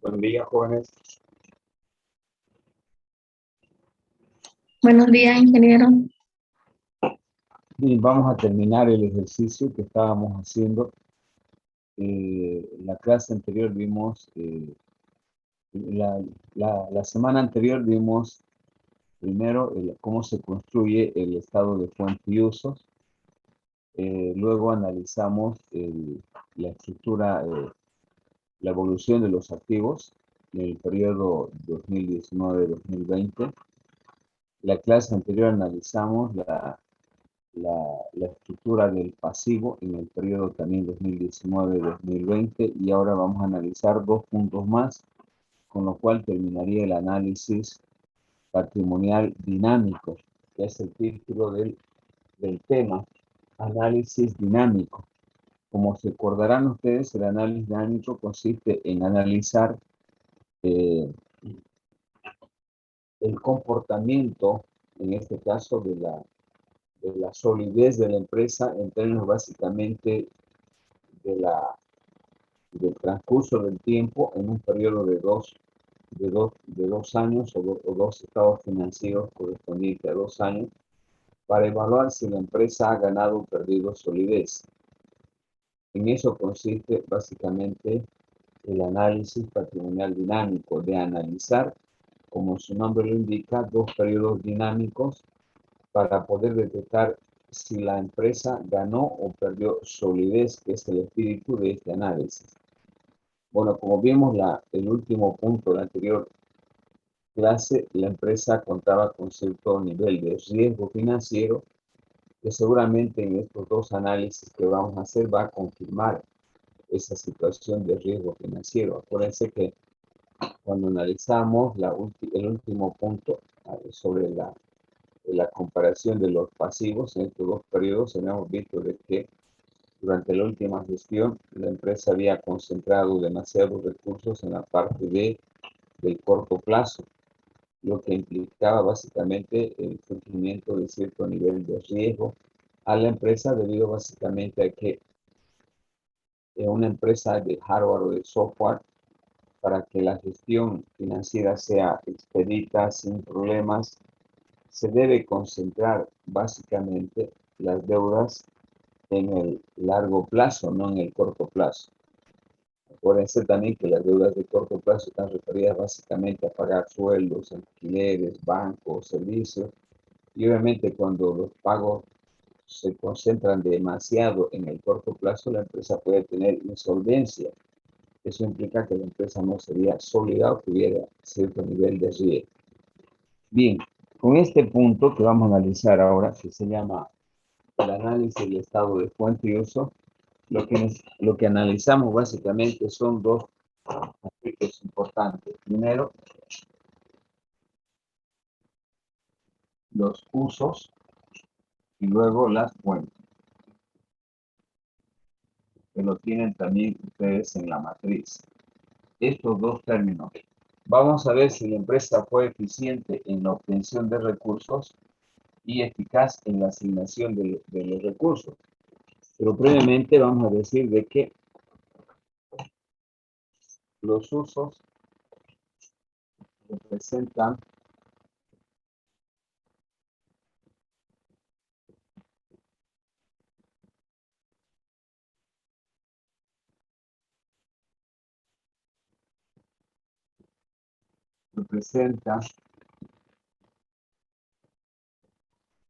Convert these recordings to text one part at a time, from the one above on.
Buen día, jóvenes. Buenos días, ingeniero. Bien, vamos a terminar el ejercicio que estábamos haciendo. La clase anterior vimos, la semana anterior vimos primero cómo se construye el estado de fuente y usos. Luego analizamos la estructura, la evolución de los activos en el periodo 2019-2020. La clase anterior analizamos la estructura del pasivo en el periodo también 2019-2020 y ahora vamos a analizar dos puntos más, con lo cual terminaría el análisis patrimonial dinámico, que es el título del tema, análisis dinámico. Como se acordarán ustedes, el análisis dinámico consiste en analizar el comportamiento, en este caso de la solidez de la empresa en términos básicamente del transcurso del tiempo en un periodo de dos años o dos estados financieros correspondientes a 2 años para evaluar si la empresa ha ganado o perdido solidez. En eso consiste básicamente el análisis patrimonial dinámico, de analizar, como su nombre lo indica, dos periodos dinámicos para poder detectar si la empresa ganó o perdió solidez, que es el espíritu de este análisis. Bueno, como vimos el último punto de la anterior clase, la empresa contaba con cierto nivel de riesgo financiero que seguramente en estos dos análisis que vamos a hacer va a confirmar esa situación de riesgo financiero. Acuérdense que cuando analizamos el último punto sobre la comparación de los pasivos en estos dos periodos, hemos visto de que durante la última gestión la empresa había concentrado demasiados recursos en la parte del corto plazo, lo que implicaba básicamente el surgimiento de cierto nivel de riesgo a la empresa debido básicamente a que una empresa de hardware o de software, para que la gestión financiera sea expedita sin problemas, se debe concentrar básicamente las deudas en el largo plazo, no en el corto plazo. Acuérdense también que las deudas de corto plazo están referidas básicamente a pagar sueldos, alquileres, bancos, servicios. Y obviamente cuando los pagos se concentran demasiado en el corto plazo, la empresa puede tener insolvencia. Eso implica que la empresa no sería sólida o tuviera cierto nivel de riesgo. Bien, con este punto que vamos a analizar ahora, que se llama el análisis del estado de fuente y uso, lo que analizamos básicamente son dos aspectos importantes. Primero, los usos y luego las fuentes, que lo tienen también ustedes en la matriz. Estos dos términos. Vamos a ver si la empresa fue eficiente en la obtención de recursos y eficaz en la asignación de los recursos. Pero previamente vamos a decir de que los usos representan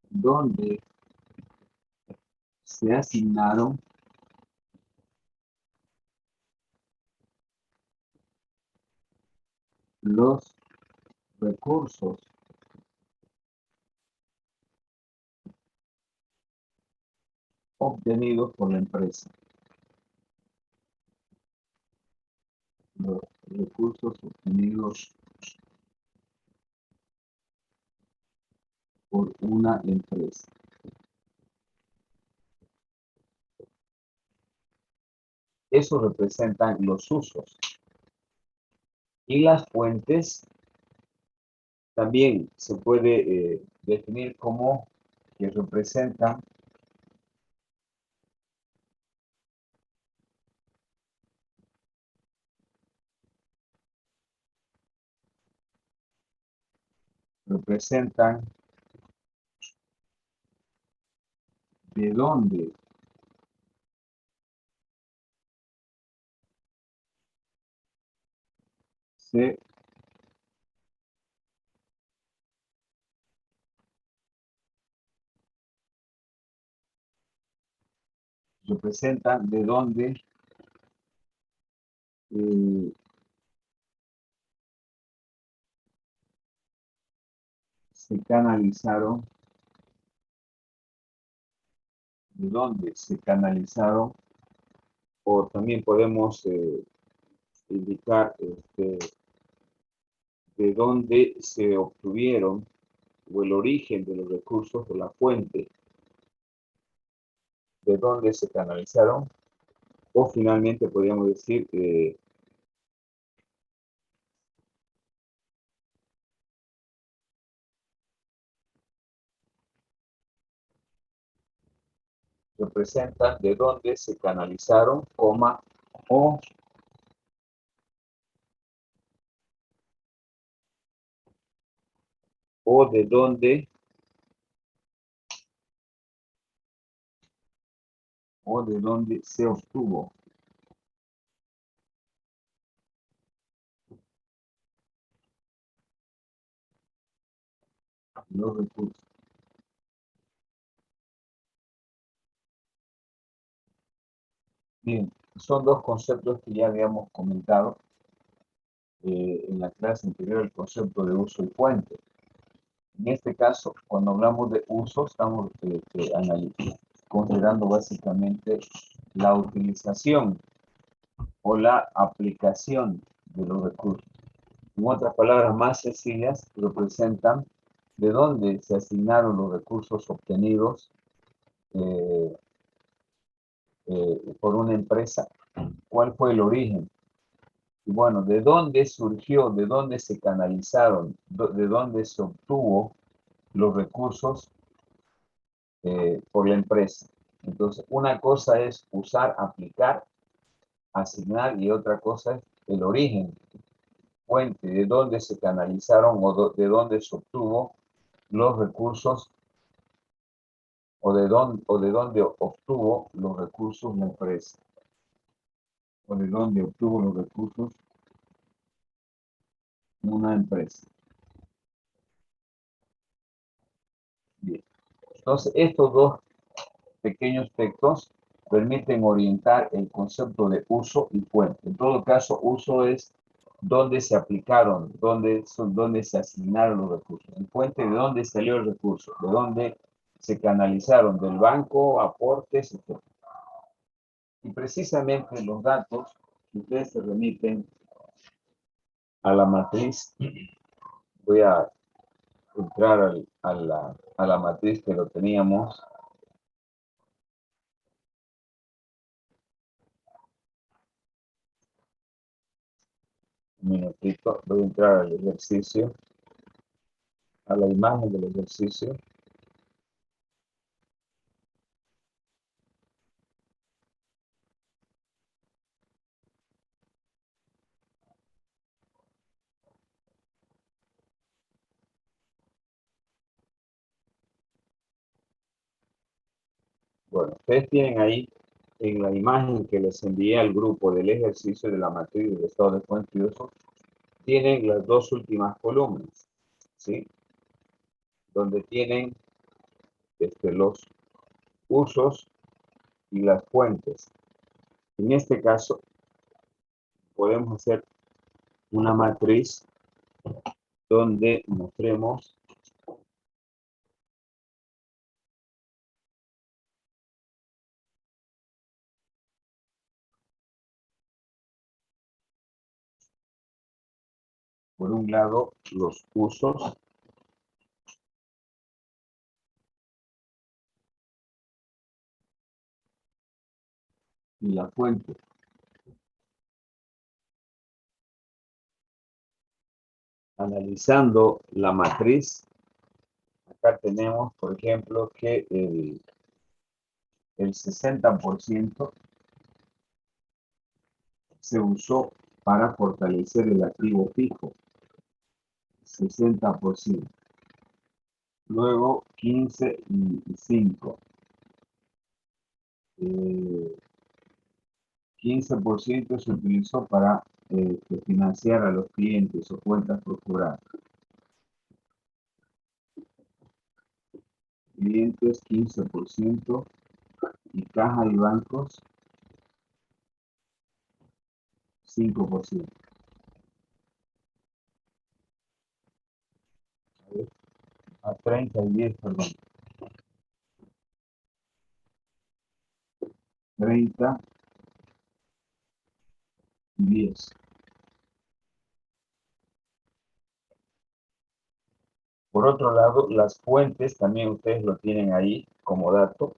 donde se asignaron los recursos obtenidos por la empresa. Los recursos obtenidos por una empresa. Eso representan los usos. Y las fuentes también se puede definir como que representan representan de dónde se representan de dónde eh, se canalizaron, de dónde se canalizaron, o también podemos indicar de dónde se obtuvieron o el origen de los recursos o la fuente de dónde se canalizaron, o finalmente podríamos decir representan de dónde se canalizaron, coma, o, o de dónde se obtuvo los recursos. Bien, son dos conceptos que ya habíamos comentado en la clase anterior, el concepto de uso y fuente. En este caso, cuando hablamos de uso, estamos considerando básicamente la utilización o la aplicación de los recursos. En otras palabras más sencillas, representan de dónde se asignaron los recursos obtenidos eh, por una empresa, cuál fue el origen. Y bueno, de dónde surgió, de dónde se canalizaron, de dónde se obtuvo los recursos por la empresa. Entonces, una cosa es usar, aplicar, asignar, y otra cosa es el origen, fuente, de dónde se canalizaron o de dónde se obtuvo los recursos o de dónde obtuvo los recursos la empresa, o de dónde obtuvo los recursos una empresa. Bien. Entonces, estos dos pequeños textos permiten orientar el concepto de uso y fuente. En todo caso, uso es dónde se aplicaron, dónde se asignaron los recursos. Y fuente, de dónde salió el recurso, de dónde se canalizaron, del banco, aportes, etc. Y precisamente los datos que ustedes se remiten a la matriz, voy a entrar a la matriz que lo teníamos. Un minutito, voy a entrar al ejercicio, a la imagen del ejercicio. Bueno, ustedes tienen ahí en la imagen que les envié al grupo del ejercicio de la matriz del estado de fuente y uso, tienen las dos últimas columnas, ¿sí? Donde tienen los usos y las fuentes. En este caso, podemos hacer una matriz donde mostremos por un lado los usos y la fuente. Analizando la matriz, acá tenemos, por ejemplo, que el 60% se usó para fortalecer el activo fijo, 60%. Luego 15 y 5. 15% se utilizó para financiar a los clientes o cuentas por cobrar. Clientes 15% y caja y bancos 5%. A 30 y 10, perdón. 30 y 10. Por otro lado, las fuentes, también ustedes lo tienen ahí como dato.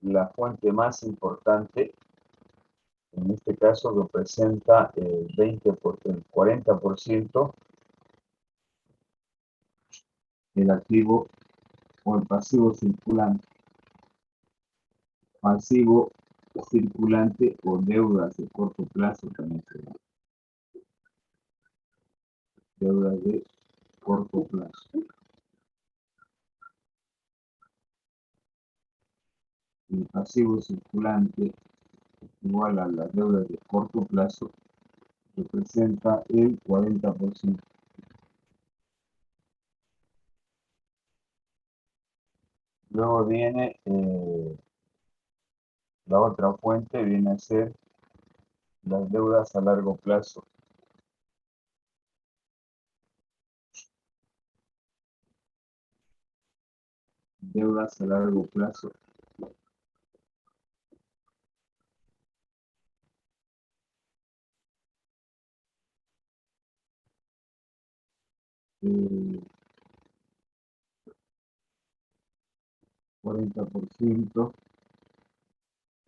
La fuente más importante, en este caso, representa el 40% del activo o el pasivo circulante. Pasivo circulante o deudas de corto plazo también se llama. Deudas de corto plazo. El pasivo circulante igual a las deudas de corto plazo representa el 40%. Luego viene la otra fuente, viene a ser las deudas a largo plazo. Deudas a largo plazo. Eh, 40%,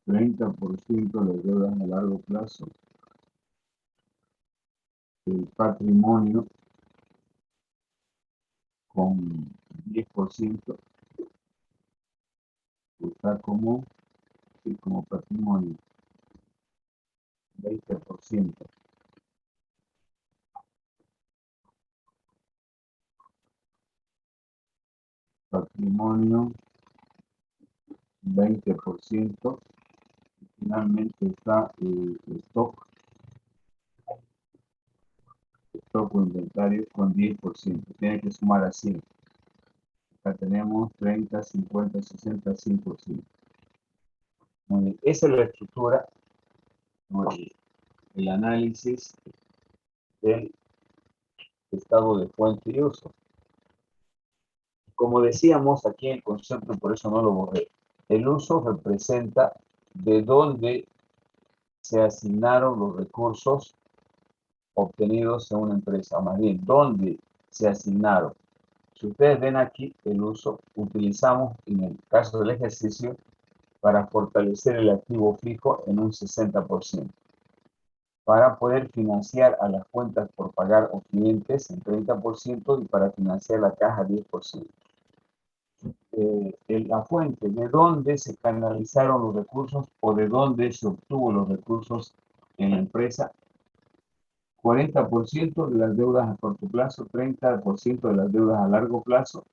30% de deudas a largo plazo. El patrimonio con 10% está como patrimonio, 20%. Patrimonio, 20%. Finalmente está el stock o inventario con 10%. Tiene que sumar a 100. Acá tenemos 30, 50, 60, 100%. Muy bien. Esa es la estructura, el análisis del estado de fuente y uso. Como decíamos aquí en el concepto, por eso no lo borré. El uso representa de dónde se asignaron los recursos obtenidos en una empresa, o más bien, dónde se asignaron. Si ustedes ven aquí el uso, utilizamos en el caso del ejercicio para fortalecer el activo fijo en un 60%, para poder financiar a las cuentas por pagar o clientes en 30% y para financiar la caja 10%. La fuente, de dónde se canalizaron los recursos o de dónde se obtuvo los recursos en la empresa. 40% de las deudas a corto plazo, 30% de las deudas a largo plazo,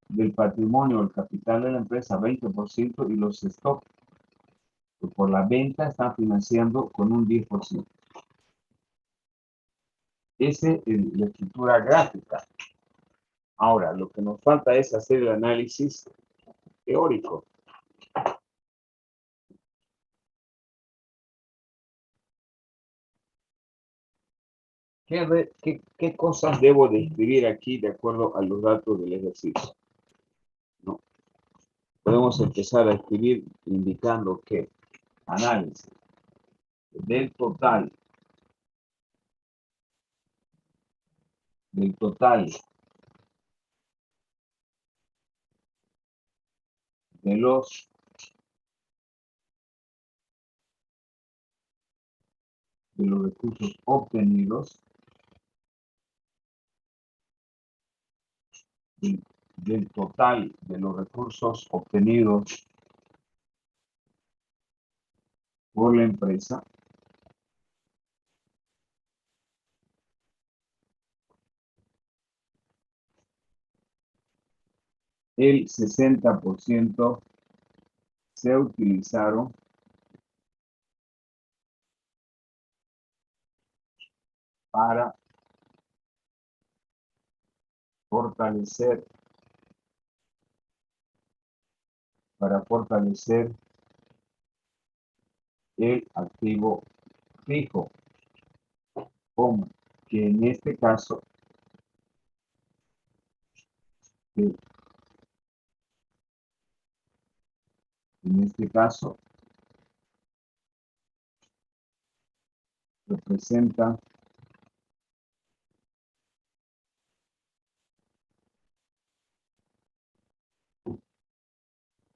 del patrimonio o el capital de la empresa, 20%, y los stocks, que por la venta están financiando con un 10%. Esa es la estructura gráfica. Ahora, lo que nos falta es hacer el análisis teórico. ¿Qué cosas debo de escribir aquí de acuerdo a los datos del ejercicio? ¿No? Podemos empezar a escribir indicando que análisis del total de los recursos obtenidos, del total de los recursos obtenidos por la empresa, El 60% se utilizaron para fortalecer, el activo fijo, como que en este caso, que en este caso representa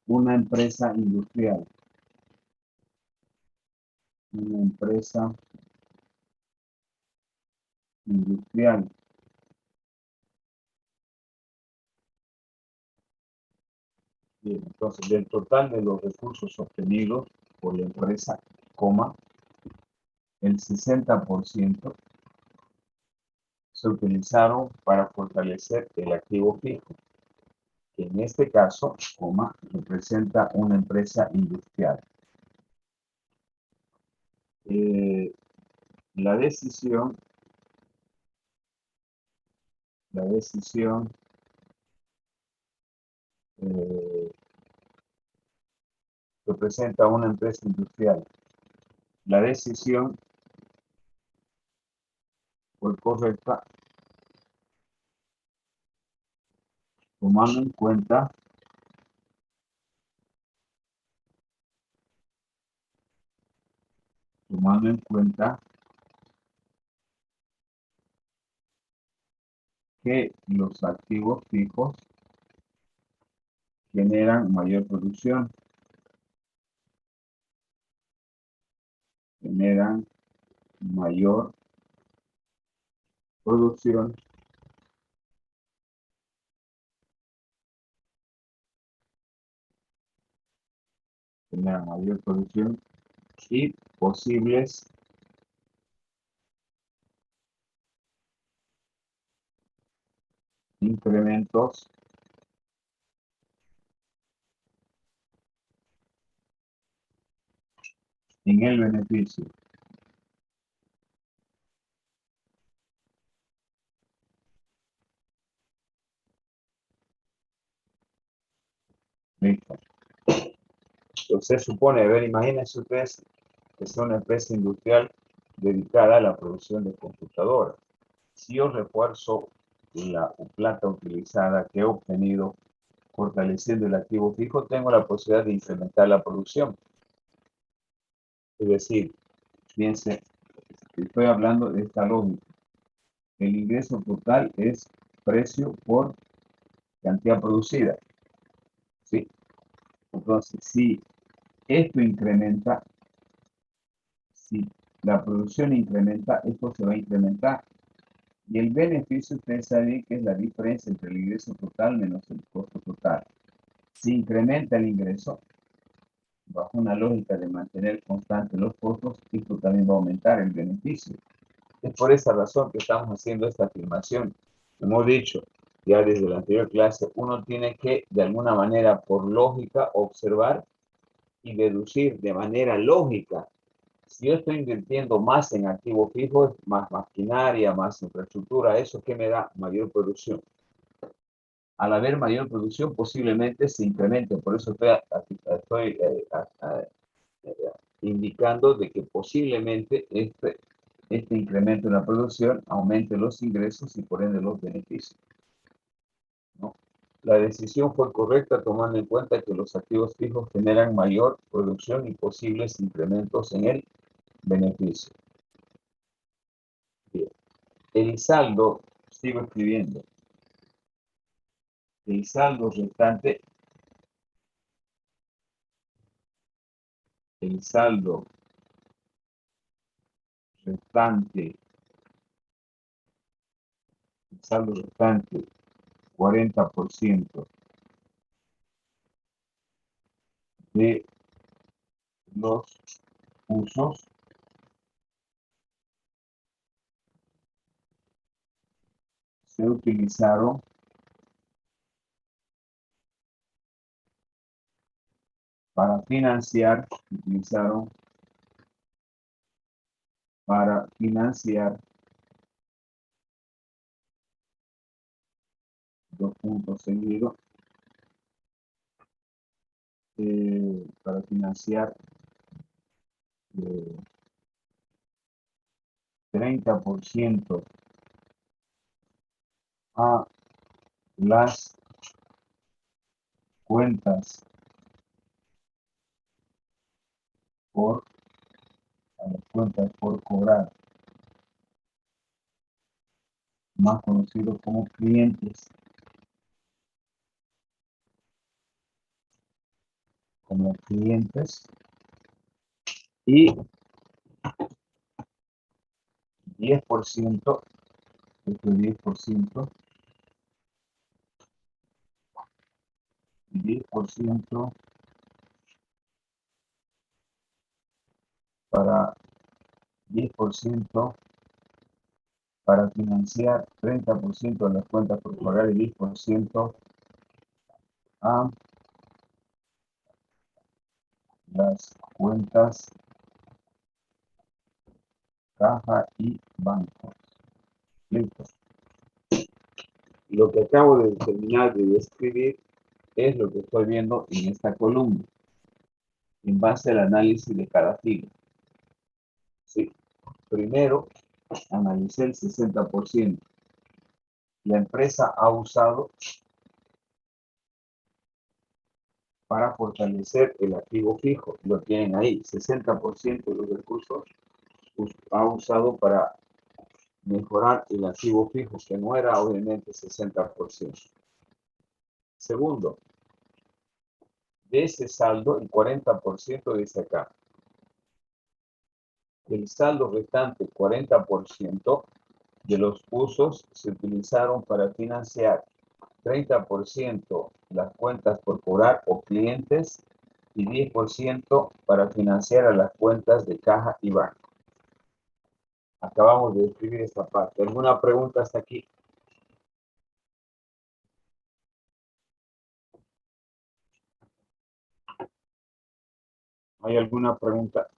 una empresa industrial, una empresa industrial. Bien, entonces, del total de los recursos obtenidos por la empresa, coma, el 60% se utilizaron para fortalecer el activo fijo, que en este caso, coma, representa una empresa industrial. Eh, la decisión eh, representa una empresa industrial. La decisión fue correcta tomando en cuenta que los activos fijos generan mayor producción, generan mayor producción generan mayor producción y posibles incrementos en el beneficio. Listo. Entonces supone, a ver, imagínense ustedes que es una empresa industrial dedicada a la producción de computadoras. Si yo refuerzo la plata utilizada que he obtenido fortaleciendo el activo fijo, tengo la posibilidad de incrementar la producción. Es decir, fíjense, estoy hablando de esta lógica. El ingreso total es precio por cantidad producida. ¿Sí? Entonces, si esto incrementa, si la producción incrementa, esto se va a incrementar. Y el beneficio, ustedes saben que es la diferencia entre el ingreso total menos el costo total. Si incrementa el ingreso, bajo una lógica de mantener constantes los costos, esto también va a aumentar el beneficio. Es por esa razón que estamos haciendo esta afirmación. Hemos dicho ya desde la anterior clase, uno tiene que, de alguna manera, por lógica, observar y deducir de manera lógica. Si yo estoy invirtiendo más en activos fijos, más maquinaria, más infraestructura, ¿eso qué me da? Mayor producción. Al haber mayor producción, posiblemente se incremente. Por eso estoy indicando de que posiblemente este incremento en la producción aumente los ingresos y por ende los beneficios, ¿no? La decisión fue correcta tomando en cuenta que los activos fijos generan mayor producción y posibles incrementos en el beneficio. Bien. El saldo, sigo escribiendo, el saldo restante, el saldo restante, el saldo restante, 40% de los usos se utilizaron para financiar, utilizaron para financiar, dos puntos seguidos, para financiar 30% a las cuentas por, a las cuentas por cobrar, más conocidos como clientes, y 10%, este 10%, 10% para 10% para financiar 30% de las cuentas por cobrar y 10% a las cuentas caja y bancos. Listo. Lo que acabo de terminar de describir es lo que estoy viendo en esta columna, en base al análisis de cada fila. ¿Sí? Primero, analicé el 60%. La empresa ha usado para fortalecer el activo fijo. Lo tienen ahí, 60% de los recursos ha usado para mejorar el activo fijo, que no era obviamente 60%. Segundo, de ese saldo, el 40% dice acá. El saldo restante, 40% de los usos se utilizaron para financiar 30% las cuentas por cobrar o clientes y 10% para financiar a las cuentas de caja y banco. Acabamos de describir esta parte. ¿Alguna pregunta hasta aquí? ¿Hay alguna pregunta?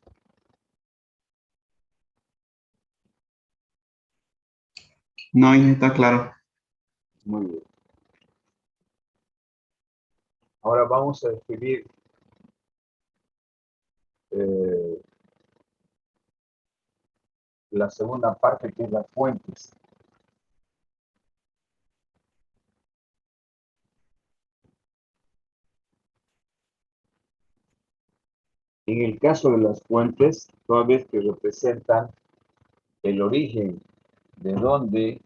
No, ya está claro. Muy bien. Ahora vamos a describir eh, la segunda parte, que es las fuentes. En el caso de las fuentes, toda vez que representan el origen de dónde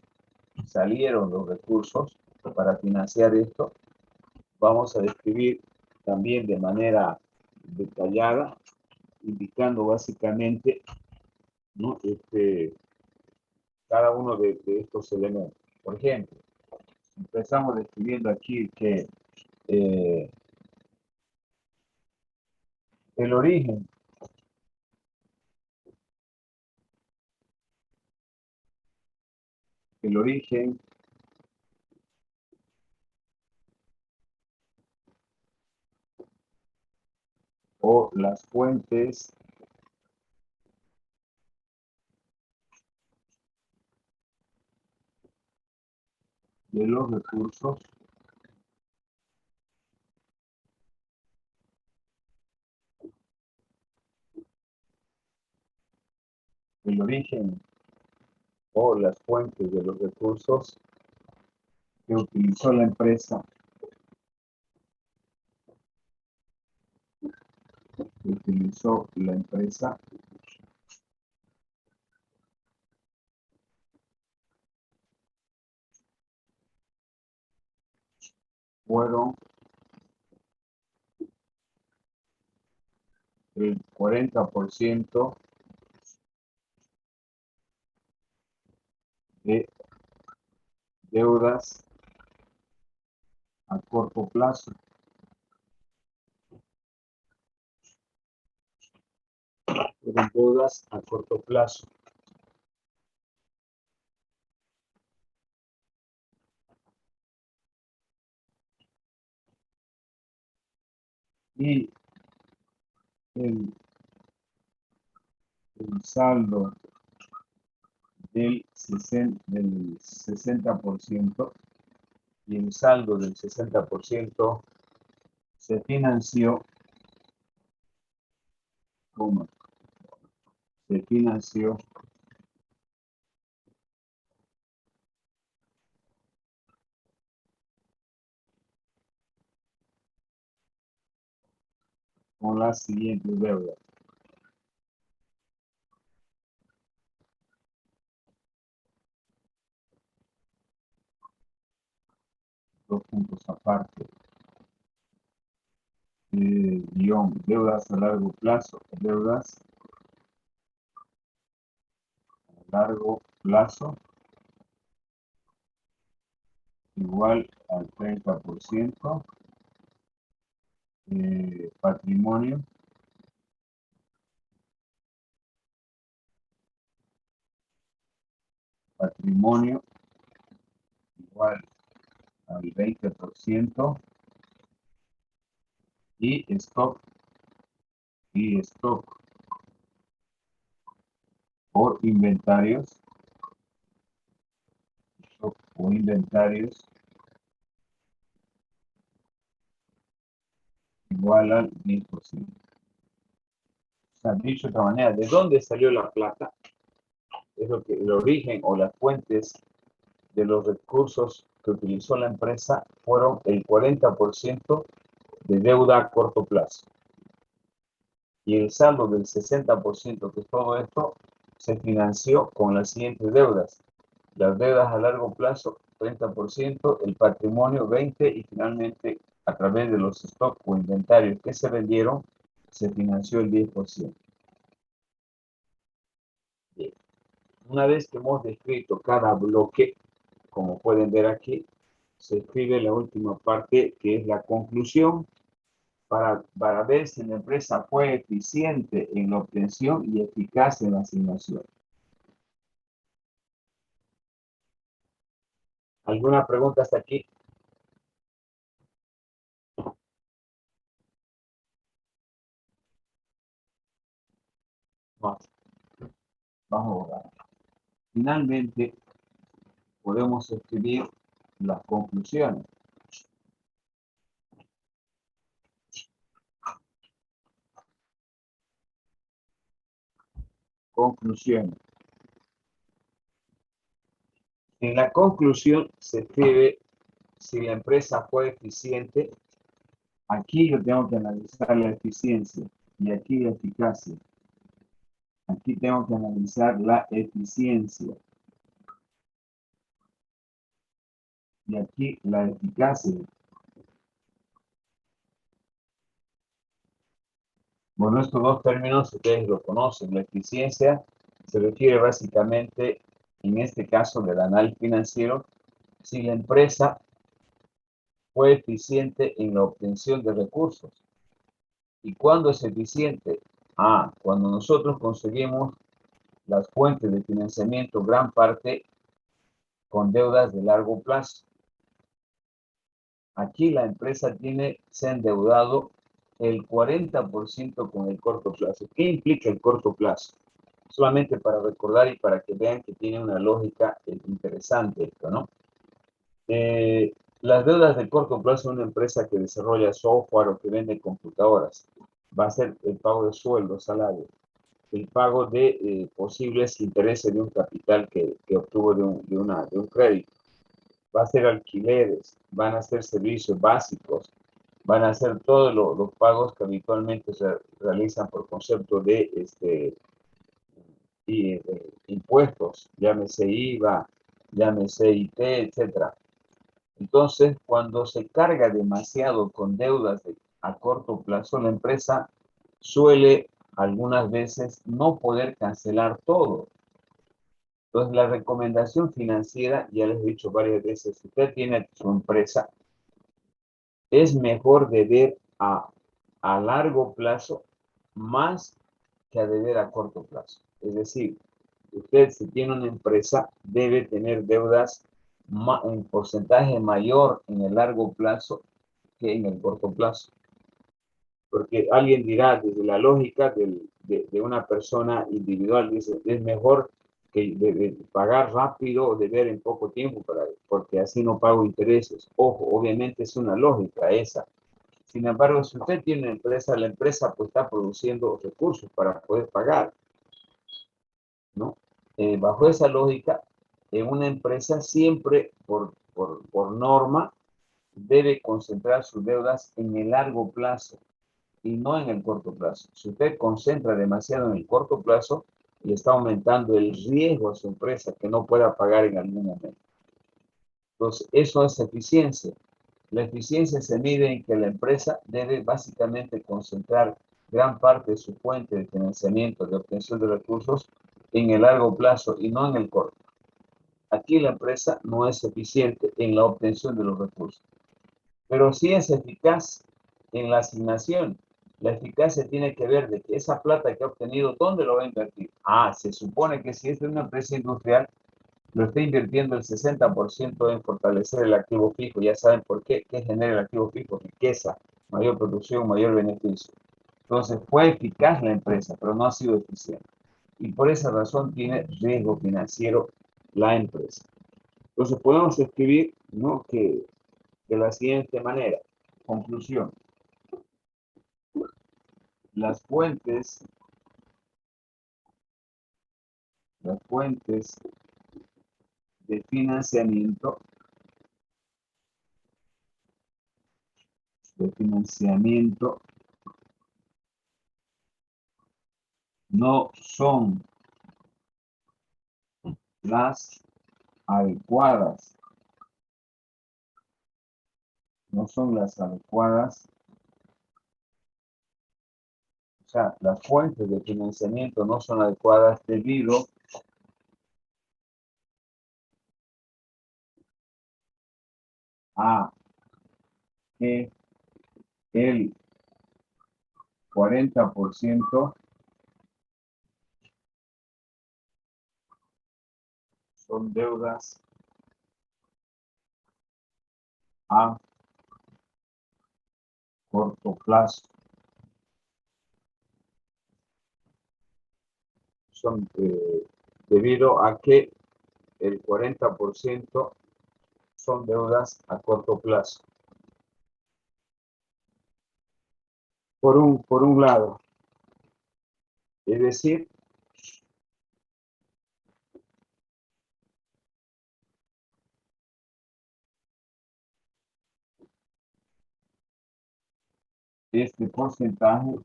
salieron los recursos para financiar esto, vamos a describir también de manera detallada, indicando básicamente, ¿no?, cada uno de estos elementos. Por ejemplo, empezamos describiendo aquí que eh, el origen el origen o las fuentes de los recursos el origen o las fuentes de los recursos que utilizó la empresa, fueron el 40% de deudas a corto plazo, fueron deudas a corto plazo, y el, el saldo del 60% y el saldo del 60% se financió como se financió con las siguientes deudas. Dos puntos aparte. Guión, deudas a largo plazo. Deudas a largo plazo igual al 30%. Patrimonio igual al 20% y stock o inventarios igual al 10%. O sea, dicho de otra manera, ¿de dónde salió la plata? Es lo que el origen o las fuentes de los recursos que utilizó la empresa fueron el 40% de deuda a corto plazo. Y el saldo del 60%, que es todo esto, se financió con las siguientes deudas. Las deudas a largo plazo, 30%, el patrimonio, 20%, y finalmente, a través de los stocks o inventarios que se vendieron, se financió el 10%. Bien. Una vez que hemos descrito cada bloque, como pueden ver aquí, se escribe la última parte, que es la conclusión, para ver si la empresa fue eficiente en la obtención y eficaz en la asignación. ¿Alguna pregunta hasta aquí? No. Vamos a ver. Finalmente, podemos escribir las conclusiones. Conclusiones. En la conclusión se escribe si la empresa fue eficiente. Aquí yo tengo que analizar la eficiencia y aquí la eficacia. Aquí tengo que analizar la eficiencia y aquí la eficacia. Bueno, estos dos términos ustedes lo conocen. La eficiencia se refiere básicamente, en este caso del análisis financiero, si la empresa fue eficiente en la obtención de recursos. ¿Y cuándo es eficiente? Cuando nosotros conseguimos las fuentes de financiamiento, gran parte con deudas de largo plazo. Aquí la empresa se ha endeudado el 40% con el corto plazo. ¿Qué implica el corto plazo? Solamente para recordar y para que vean que tiene una lógica interesante esto, ¿no? Las deudas de corto plazo de una empresa que desarrolla software o que vende computadoras va a ser el pago de sueldos, salarios, el pago de posibles intereses de un capital que obtuvo de un crédito. Va a ser alquileres, van a ser servicios básicos, van a ser todos los pagos que habitualmente se realizan por concepto de impuestos, llámese IVA, llámese IT, etc. Entonces, cuando se carga demasiado con deudas a corto plazo, la empresa suele algunas veces no poder cancelar todo. Entonces, la recomendación financiera, ya les he dicho varias veces, si usted tiene su empresa, es mejor deber a largo plazo más que a deber a corto plazo. Es decir, usted si tiene una empresa debe tener deudas en porcentaje mayor en el largo plazo que en el corto plazo. Porque alguien dirá, desde la lógica de una persona individual, dice, es mejor que de pagar rápido o deber en poco tiempo, porque así no pago intereses. Ojo, obviamente es una lógica esa. Sin embargo, si usted tiene una empresa, la empresa pues está produciendo recursos para poder pagar, ¿no? Bajo esa lógica, en una empresa siempre, por norma, debe concentrar sus deudas en el largo plazo y no en el corto plazo. Si usted concentra demasiado en el corto plazo, le está aumentando el riesgo a su empresa que no pueda pagar en algún momento. Entonces, eso es eficiencia. La eficiencia se mide en que la empresa debe básicamente concentrar gran parte de su fuente de financiamiento, de obtención de recursos, en el largo plazo y no en el corto. Aquí la empresa no es eficiente en la obtención de los recursos, pero sí es eficaz en la asignación. La eficacia tiene que ver de que esa plata que ha obtenido, ¿dónde lo va a invertir? Se supone que si es de una empresa industrial, lo está invirtiendo el 60% en fortalecer el activo fijo. Ya saben por qué. ¿Qué genera el activo fijo? Riqueza, mayor producción, mayor beneficio. Entonces, fue eficaz la empresa, pero no ha sido eficiente. Y por esa razón tiene riesgo financiero la empresa. Entonces, podemos escribir, ¿no?, que de la siguiente manera. Conclusión. Las fuentes de financiamiento no son las adecuadas, o sea, las fuentes de financiamiento no son adecuadas debido a que el 40% son deudas a corto plazo. Son debido a que el 40% son deudas a corto plazo. Por un lado, es decir, este porcentaje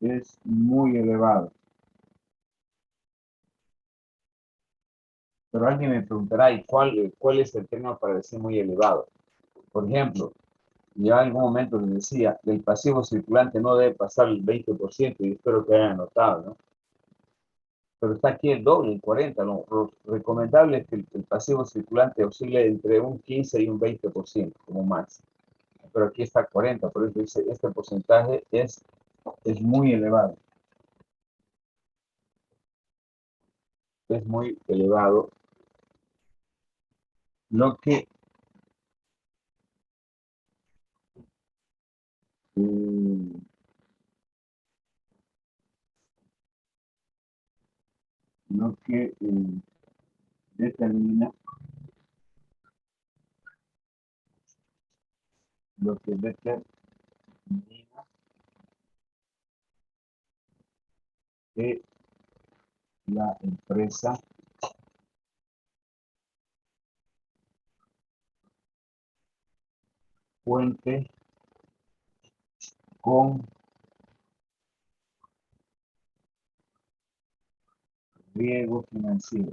es muy elevado. Pero alguien me preguntará, ¿y cuál es el término para decir muy elevado? Por ejemplo, yo en algún momento les decía, el pasivo circulante no debe pasar el 20%, y espero que hayan notado, ¿no? Pero está aquí el doble, el 40%. Lo recomendable es que el pasivo circulante oscile entre un 15 y un 20% como máximo. Pero aquí está 40%, por eso dice, este porcentaje es muy elevado. Es muy elevado, lo que determina que la empresa cuente con riesgo financiero.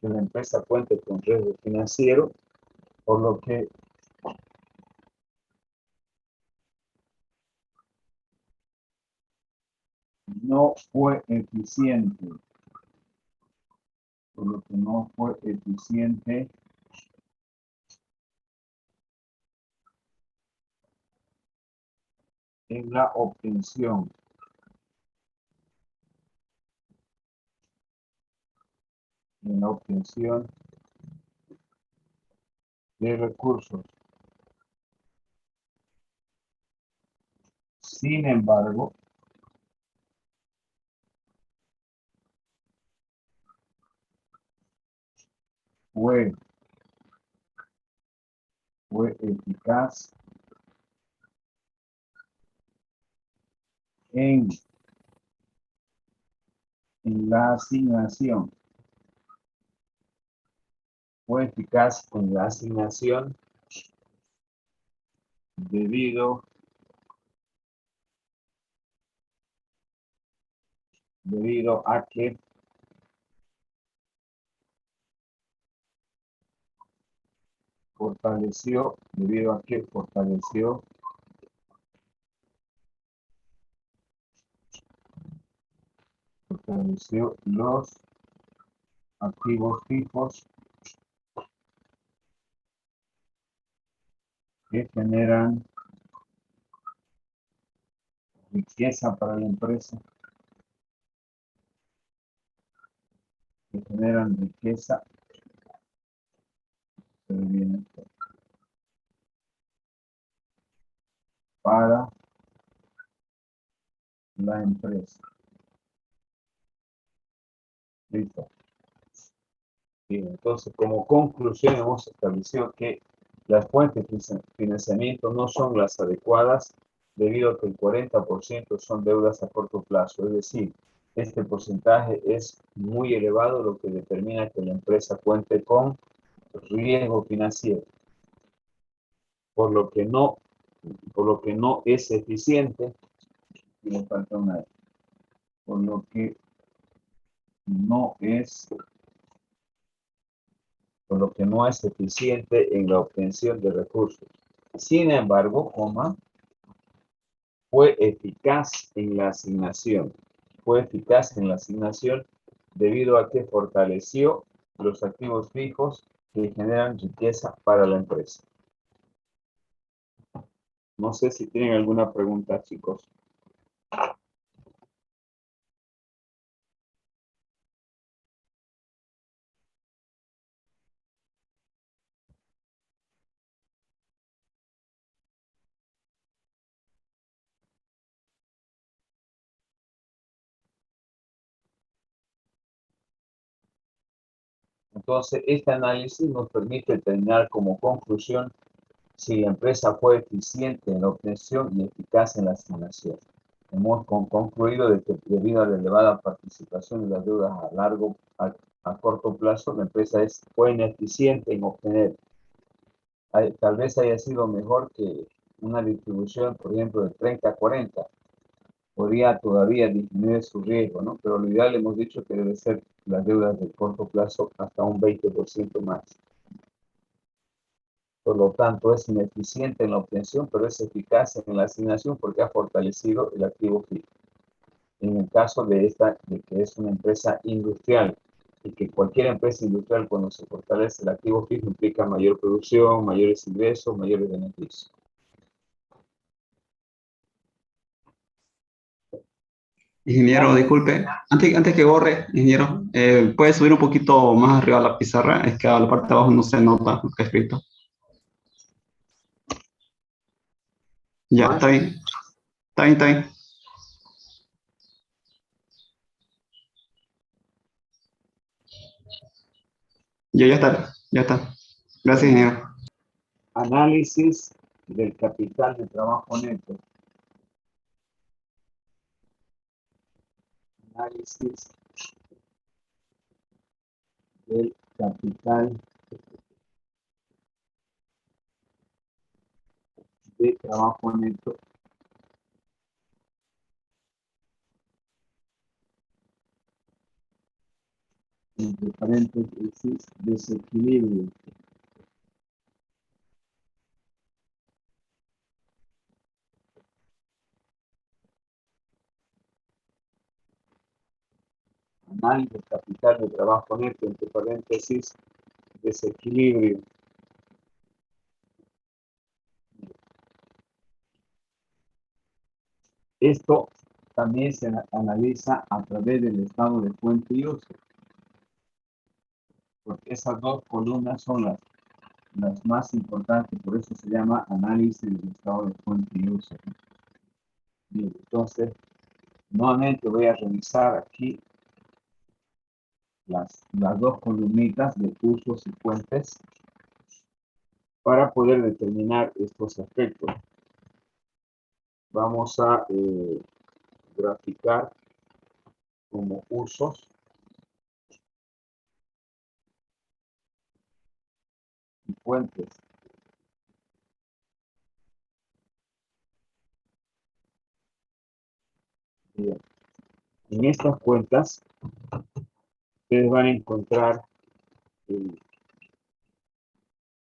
Que la empresa cuente con riesgo financiero, por lo que no fue eficiente. En la obtención en la obtención de recursos. Sin embargo, fue eficaz en, la asignación. Fue eficaz en la asignación debido a que fortaleció los activos fijos que generan riqueza para la empresa, para la empresa. Listo. Bien, entonces, como conclusión, hemos establecido que las fuentes de financiamiento no son las adecuadas debido a que el 40% son deudas a corto plazo. Es decir, este porcentaje es muy elevado, lo que determina que la empresa cuente con riesgo financiero, por lo que no es eficiente, y me falta una, por lo que no es eficiente en la obtención de recursos. Sin embargo, fue eficaz en la asignación. Fue eficaz en la asignación debido a que fortaleció los activos fijos que generan riqueza para la empresa. No sé si tienen alguna pregunta, chicos. Entonces, este análisis nos permite determinar como conclusión si la empresa fue eficiente en la obtención y eficaz en la asignación. Hemos concluido de que debido a la elevada participación de las deudas a corto plazo, la empresa fue ineficiente en obtener. Tal vez haya sido mejor que una distribución, por ejemplo, de 30-40. Podría todavía disminuir su riesgo, ¿no? Pero lo ideal hemos dicho que debe ser las deudas de corto plazo hasta un 20% más. Por lo tanto, es ineficiente en la obtención, pero es eficaz en la asignación porque ha fortalecido el activo fijo. En el caso de que es una empresa industrial, y que cualquier empresa industrial, cuando se fortalece el activo fijo, implica mayor producción, mayores ingresos, mayores beneficios. Ingeniero, disculpe, antes que borre, ingeniero, ¿puede subir un poquito más arriba la pizarra? Es que a la parte de abajo no se nota lo que he escrito. Ya, está bien. Está bien, está bien. Ya está, ya está. Gracias, ingeniero. Análisis del capital de trabajo neto. Análisis del capital de trabajo neto. Entre paréntesis, desequilibrio. Análisis del capital de trabajo neto, entre paréntesis, desequilibrio. Esto también se analiza a través del estado de fuente y uso. porque esas dos columnas son las más importantes, por eso se llama análisis del estado de fuente y uso. Bien, entonces, nuevamente voy a revisar aquí las dos columnitas de usos y fuentes para poder determinar estos aspectos. Vamos a graficar como usos y fuentes. Bien. En estas cuentas, ustedes van a encontrar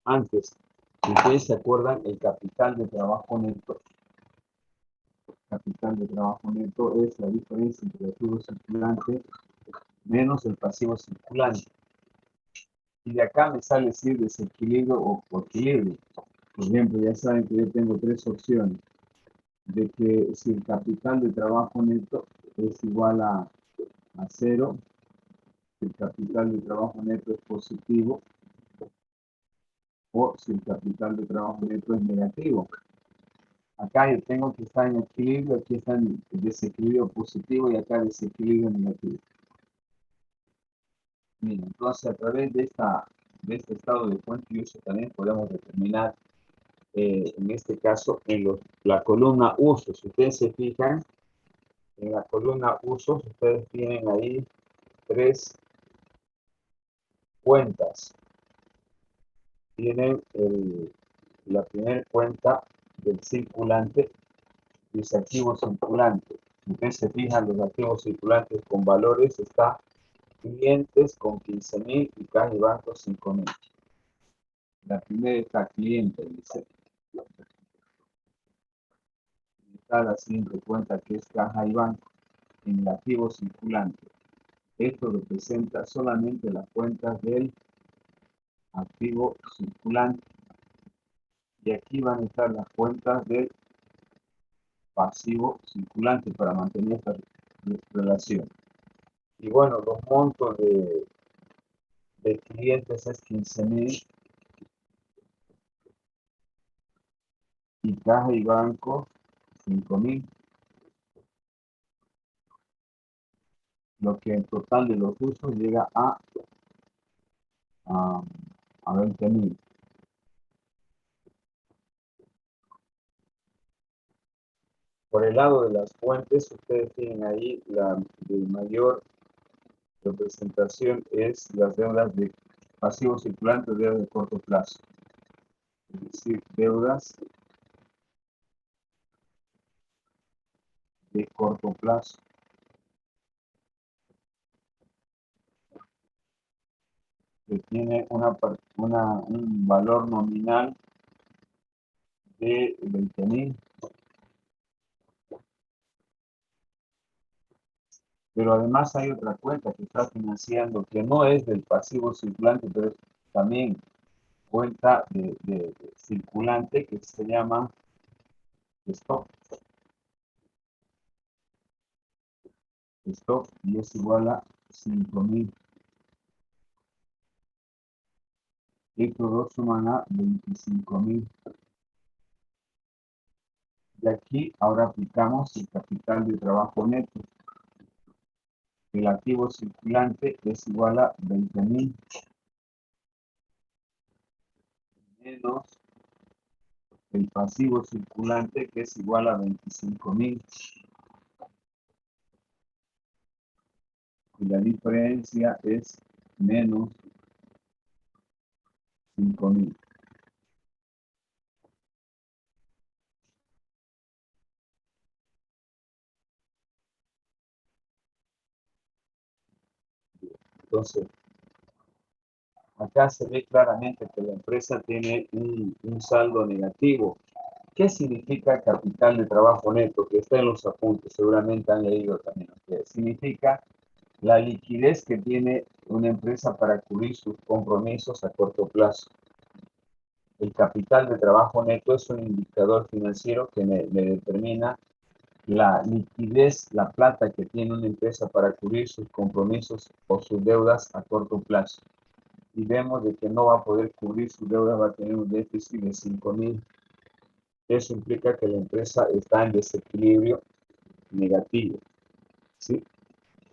antes, si ustedes se acuerdan, el capital de trabajo neto. Capital de trabajo neto es la diferencia entre el activo circulante menos el pasivo circulante. Y de acá me sale si desequilibrio o equilibrio. Por ejemplo, ya saben que yo tengo tres opciones. De que si el capital de trabajo neto es igual a 0, si el capital de trabajo neto es positivo, o si el capital de trabajo neto es negativo. Acá yo tengo que estar en equilibrio, aquí está en desequilibrio positivo y acá desequilibrio negativo. Bien, entonces a través de este estado de fuente y uso también podemos determinar, en este caso, en la columna usos. Si ustedes se fijan, en la columna usos, ustedes tienen ahí tres cuentas. Tienen la primera cuenta del circulante, dice activo circulante. Si ustedes se fijan, los activos circulantes con valores está clientes con 15.000 y caja y banco 5.000. La primera está cliente, dice. Está la siguiente cuenta que es caja y banco en el activo circulante. Esto representa solamente las cuentas del activo circulante. Y aquí van a estar las cuentas del pasivo circulante para mantener esta relación. Y bueno, los montos de clientes es 15.000 y caja y banco 5.000. Lo que en total de los usos llega a 20.000. Por el lado de las fuentes, ustedes tienen ahí la de mayor representación es las deudas de pasivo circulante, deudas de corto plazo. Es decir, deudas de corto plazo. Que tiene un valor nominal de 20.000. Pero además hay otra cuenta que está financiando, que no es del pasivo circulante, pero es también cuenta de circulante que se llama stock. Stock y es igual a 5.000. Estos dos suman a 25.000. Y aquí ahora aplicamos el capital de trabajo neto. El activo circulante es igual a 20.000 menos el pasivo circulante que es igual a 25.000. Y la diferencia es menos 5.000. Entonces, acá se ve claramente que la empresa tiene un saldo negativo. ¿Qué significa capital de trabajo neto? Que está en los apuntes, seguramente han leído también ustedes. Significa la liquidez que tiene una empresa para cubrir sus compromisos a corto plazo. El capital de trabajo neto es un indicador financiero que me determina la liquidez, la plata que tiene una empresa para cubrir sus compromisos o sus deudas a corto plazo. y vemos de que no va a poder cubrir su deuda, va a tener un déficit de 5.000. Eso implica que la empresa está en desequilibrio negativo, ¿sí?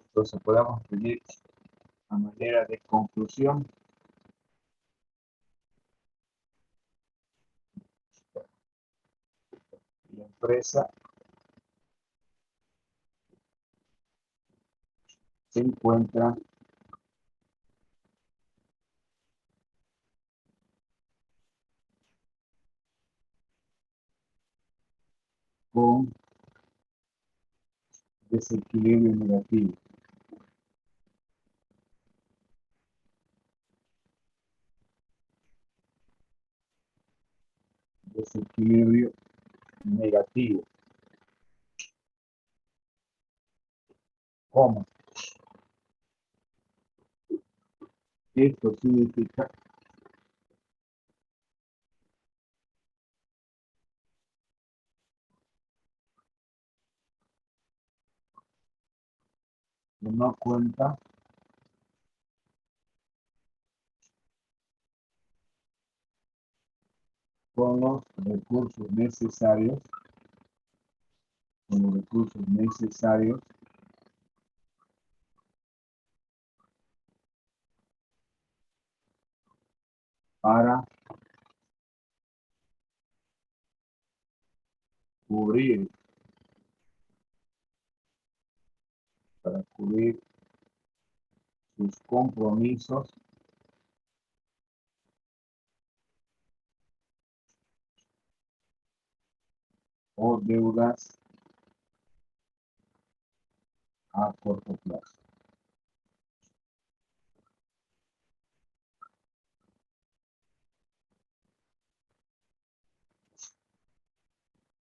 Entonces podemos pedir a manera de conclusión la empresa se encuentra con desequilibrio negativo. Desequilibrio negativo. ¿Cómo? Esto significa que no cuenta con los recursos necesarios, para cubrir, sus compromisos o deudas a corto plazo.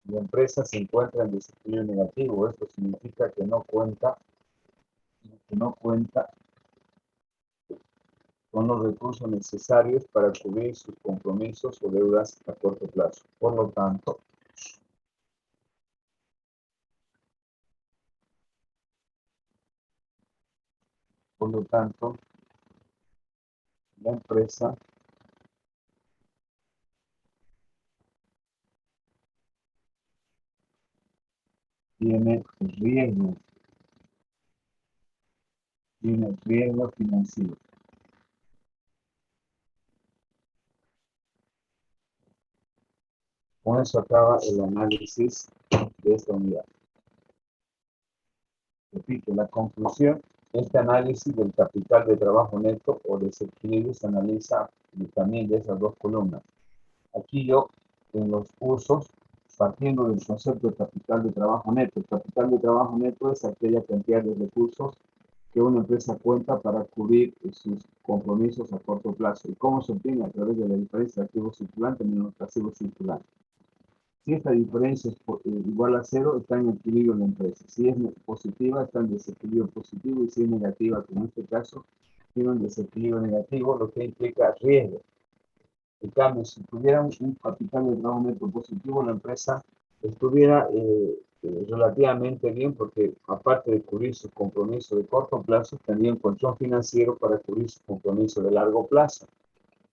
La empresa se encuentra en desequilibrio negativo. Esto significa que no cuenta con los recursos necesarios para cubrir sus compromisos o deudas a corto plazo. Por lo tanto, la empresa tiene riesgo financiero. Con eso acaba el análisis de esta unidad. Repito, la conclusión, este análisis del capital de trabajo neto o desequilibrio se analiza también de esas dos columnas. Aquí yo, en los cursos, partiendo del concepto de capital de trabajo neto. El capital de trabajo neto es aquella cantidad de recursos que una empresa cuenta para cubrir sus compromisos a corto plazo. ¿Y cómo se obtiene? A través de la diferencia de activo circulante menos pasivo circulante. Si esta diferencia es igual a cero, está en equilibrio la empresa. Si es positiva, está en desequilibrio positivo, y si es negativa, como en este caso, tiene un desequilibrio negativo, lo que implica riesgo. En cambio, si tuviera un capital de trabajo neto positivo, la empresa estuviera relativamente bien, porque aparte de cubrir sus compromisos de corto plazo, tendría un colchón financiero para cubrir sus compromisos de largo plazo.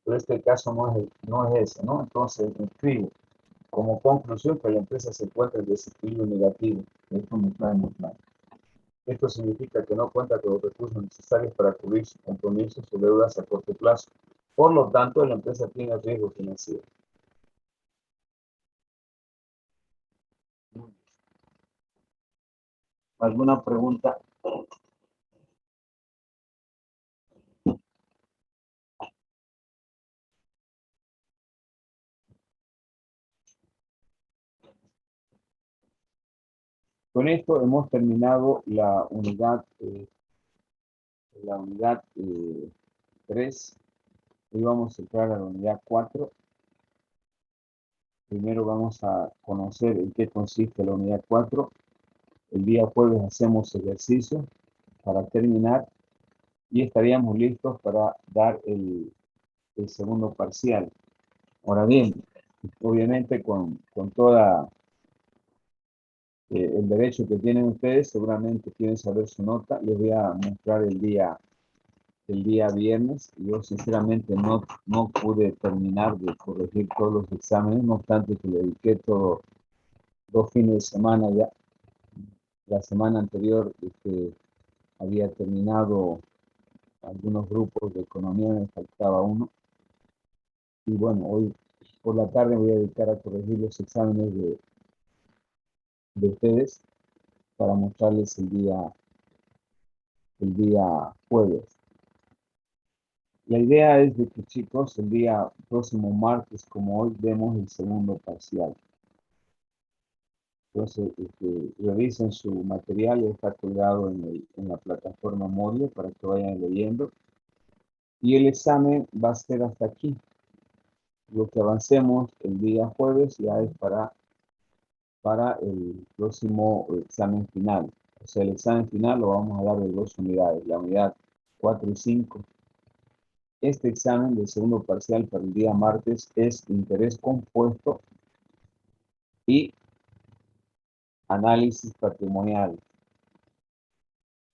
Pero este caso no es ese, ¿no? Entonces, escribo como conclusión que la empresa se encuentra en desequilibrio negativo. Esto me trae muy claro. Esto significa que no cuenta con los recursos necesarios para cubrir sus compromisos o deudas a corto plazo. Por lo tanto, la empresa tiene riesgo financiero. ¿Alguna pregunta? Con esto hemos terminado la unidad 3. Hoy vamos a entrar a la unidad 4. Primero vamos a conocer en qué consiste la unidad 4. El día jueves hacemos ejercicio para terminar y estaríamos listos para dar el segundo parcial. Ahora bien, obviamente con toda el derecho que tienen ustedes, seguramente quieren saber su nota. Les voy a mostrar el día el día viernes. Yo sinceramente no pude terminar de corregir todos los exámenes, no obstante que le dediqué todo 2 fines de semana ya. La semana anterior había terminado algunos grupos de economía, me faltaba uno. Y bueno, hoy por la tarde me voy a dedicar a corregir los exámenes de ustedes para mostrarles el día jueves. La idea es de que, chicos, el día próximo martes, como hoy, vemos el segundo parcial. Entonces, revisen su material, está colgado en la plataforma Moodle para que vayan leyendo. Y el examen va a ser hasta aquí. Lo que avancemos el día jueves ya es para el próximo examen final. O sea, el examen final lo vamos a dar de 2 unidades, la unidad 4 y 5. Este examen del segundo parcial para el día martes es interés compuesto y análisis patrimonial.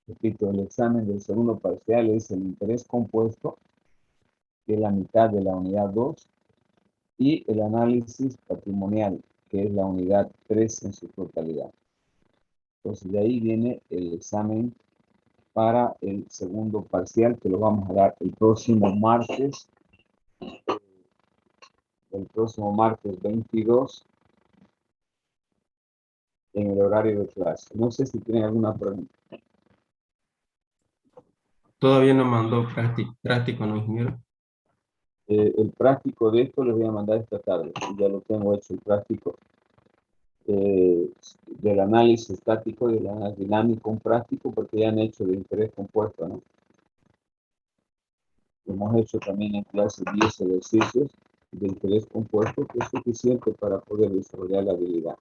Repito, el examen del segundo parcial es el interés compuesto, que es la mitad de la unidad 2, y el análisis patrimonial, que es la unidad 3 en su totalidad. Entonces, de ahí viene el examen para el segundo parcial, que lo vamos a dar el próximo martes 22, en el horario de clase. No sé si tienen alguna pregunta. Todavía no mandó práctico, ¿no, ingeniero? El práctico de esto les voy a mandar esta tarde. Ya lo tengo hecho el práctico. Del análisis estático, del análisis dinámico, un práctico, porque ya han hecho de interés compuesto, ¿no? Hemos hecho también en clase 10 ejercicios de interés compuesto, que es suficiente para poder desarrollar la habilidad.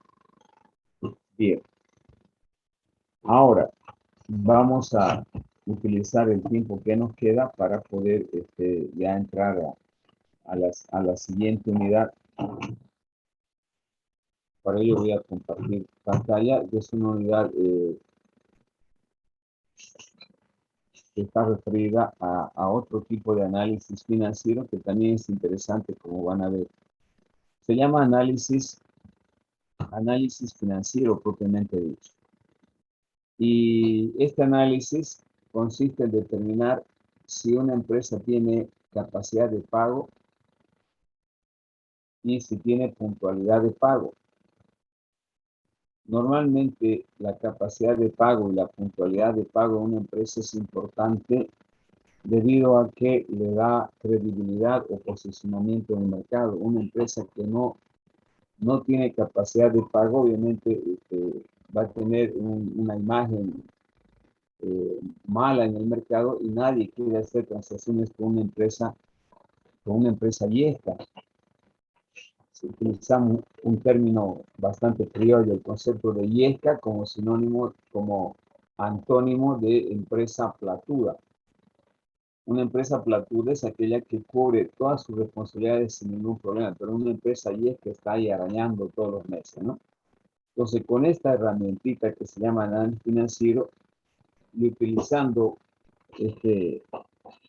Bien. Ahora, vamos a utilizar el tiempo que nos queda para poder ya entrar a la siguiente unidad. Para ello voy a compartir pantalla. Es una unidad que está referida a otro tipo de análisis financiero que también es interesante, como van a ver. Se llama análisis financiero propiamente dicho. Y este análisis consiste en determinar si una empresa tiene capacidad de pago y si tiene puntualidad de pago. Normalmente la capacidad de pago y la puntualidad de pago de una empresa es importante debido a que le da credibilidad o posicionamiento en el mercado. Una empresa que no tiene capacidad de pago, obviamente va a tener una imagen mala en el mercado y nadie quiere hacer transacciones con una empresa yesca. Si utilizamos un término bastante criollo, el concepto de yesca como sinónimo, como antónimo de empresa platuda. Una empresa platuda es aquella que cubre todas sus responsabilidades sin ningún problema, pero una empresa yesca está ahí arañando todos los meses, ¿no? Entonces, con esta herramientita que se llama análisis financiero, y utilizando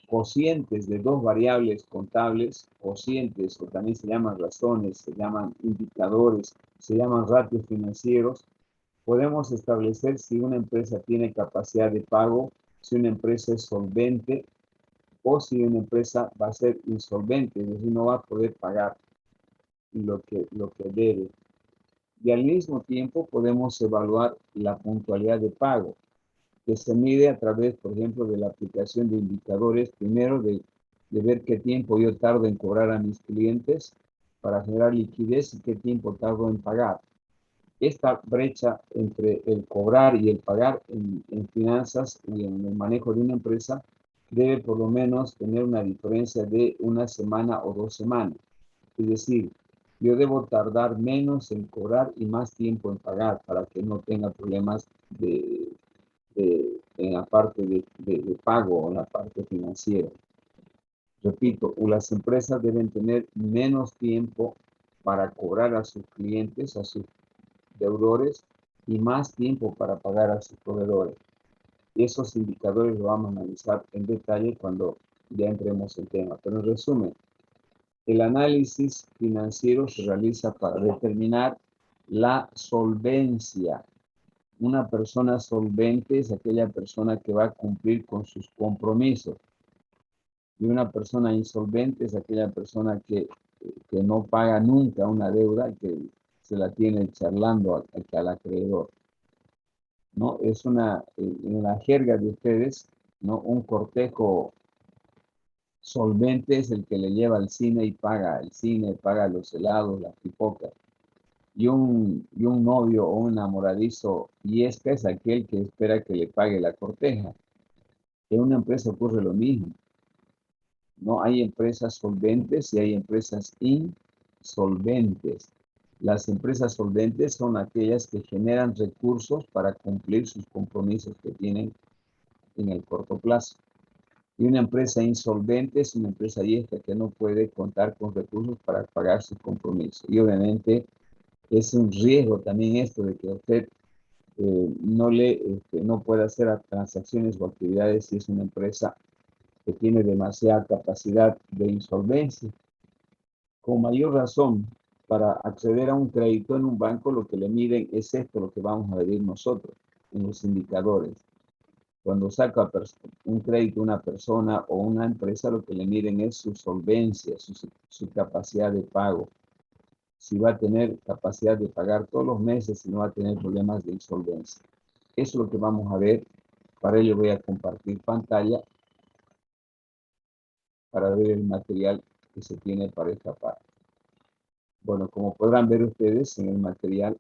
cocientes de dos variables contables, cocientes, o también se llaman razones, se llaman indicadores, se llaman ratios financieros, podemos establecer si una empresa tiene capacidad de pago, si una empresa es solvente, o si una empresa va a ser insolvente, es decir, no va a poder pagar lo que debe. Y al mismo tiempo podemos evaluar la puntualidad de pago, que se mide a través, por ejemplo, de la aplicación de indicadores, primero de ver qué tiempo yo tardo en cobrar a mis clientes para generar liquidez y qué tiempo tardo en pagar. Esta brecha entre el cobrar y el pagar en finanzas y en el manejo de una empresa debe por lo menos tener una diferencia de una semana o 2 semanas. Es decir, yo debo tardar menos en cobrar y más tiempo en pagar para que no tenga problemas en la parte de pago o en la parte financiera. Repito, las empresas deben tener menos tiempo para cobrar a sus clientes, a sus deudores, y más tiempo para pagar a sus proveedores. Y esos indicadores los vamos a analizar en detalle cuando ya entremos en tema. Pero en resumen, el análisis financiero se realiza para determinar la solvencia. Una persona solvente es aquella persona que va a cumplir con sus compromisos. Y una persona insolvente es aquella persona que no paga nunca una deuda, que se la tiene charlando al acreedor, ¿no? Es en la jerga de ustedes, ¿no? Un cortejo solvente es el que le lleva al cine y paga el cine, paga los helados, las pipocas. Y un novio o un enamoradizo yesca es aquel que espera que le pague la corteja. En una empresa ocurre lo mismo. No hay empresas solventes y hay empresas insolventes. Las empresas solventes son aquellas que generan recursos para cumplir sus compromisos que tienen en el corto plazo. Y una empresa insolvente es una empresa vieja que no puede contar con recursos para pagar sus compromisos. Y obviamente es un riesgo también esto de que usted no pueda hacer transacciones o actividades si es una empresa que tiene demasiada capacidad de insolvencia. Con mayor razón, para acceder a un crédito en un banco, lo que le miden es esto, lo que vamos a medir nosotros en los indicadores. Cuando saca un crédito una persona o una empresa, lo que le miden es su solvencia, su capacidad de pago. Si va a tener capacidad de pagar todos los meses, si no va a tener problemas de insolvencia. Eso es lo que vamos a ver. Para ello voy a compartir pantalla para ver el material que se tiene para esta parte. Bueno, como podrán ver ustedes en el material,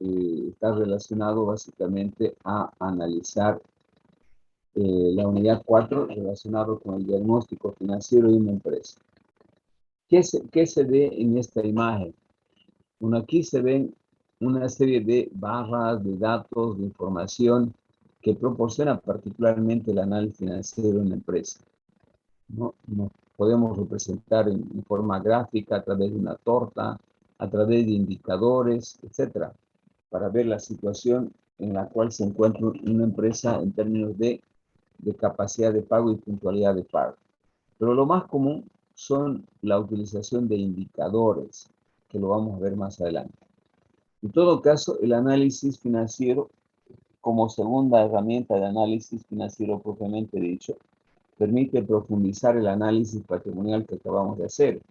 está relacionado básicamente a analizar la unidad 4 relacionado con el diagnóstico financiero de una empresa. ¿Qué se ve en esta imagen? Bueno, aquí se ven una serie de barras, de datos, de información que proporciona particularmente el análisis financiero de una empresa. ¿No? Nos podemos representar en forma gráfica a través de una torta, a través de indicadores, etcétera, para ver la situación en la cual se encuentra una empresa en términos de capacidad de pago y puntualidad de pago. Pero lo más común son la utilización de indicadores, que lo vamos a ver más adelante. En todo caso, el análisis financiero, como segunda herramienta de análisis financiero propiamente dicho, permite profundizar el análisis patrimonial que acabamos de hacer.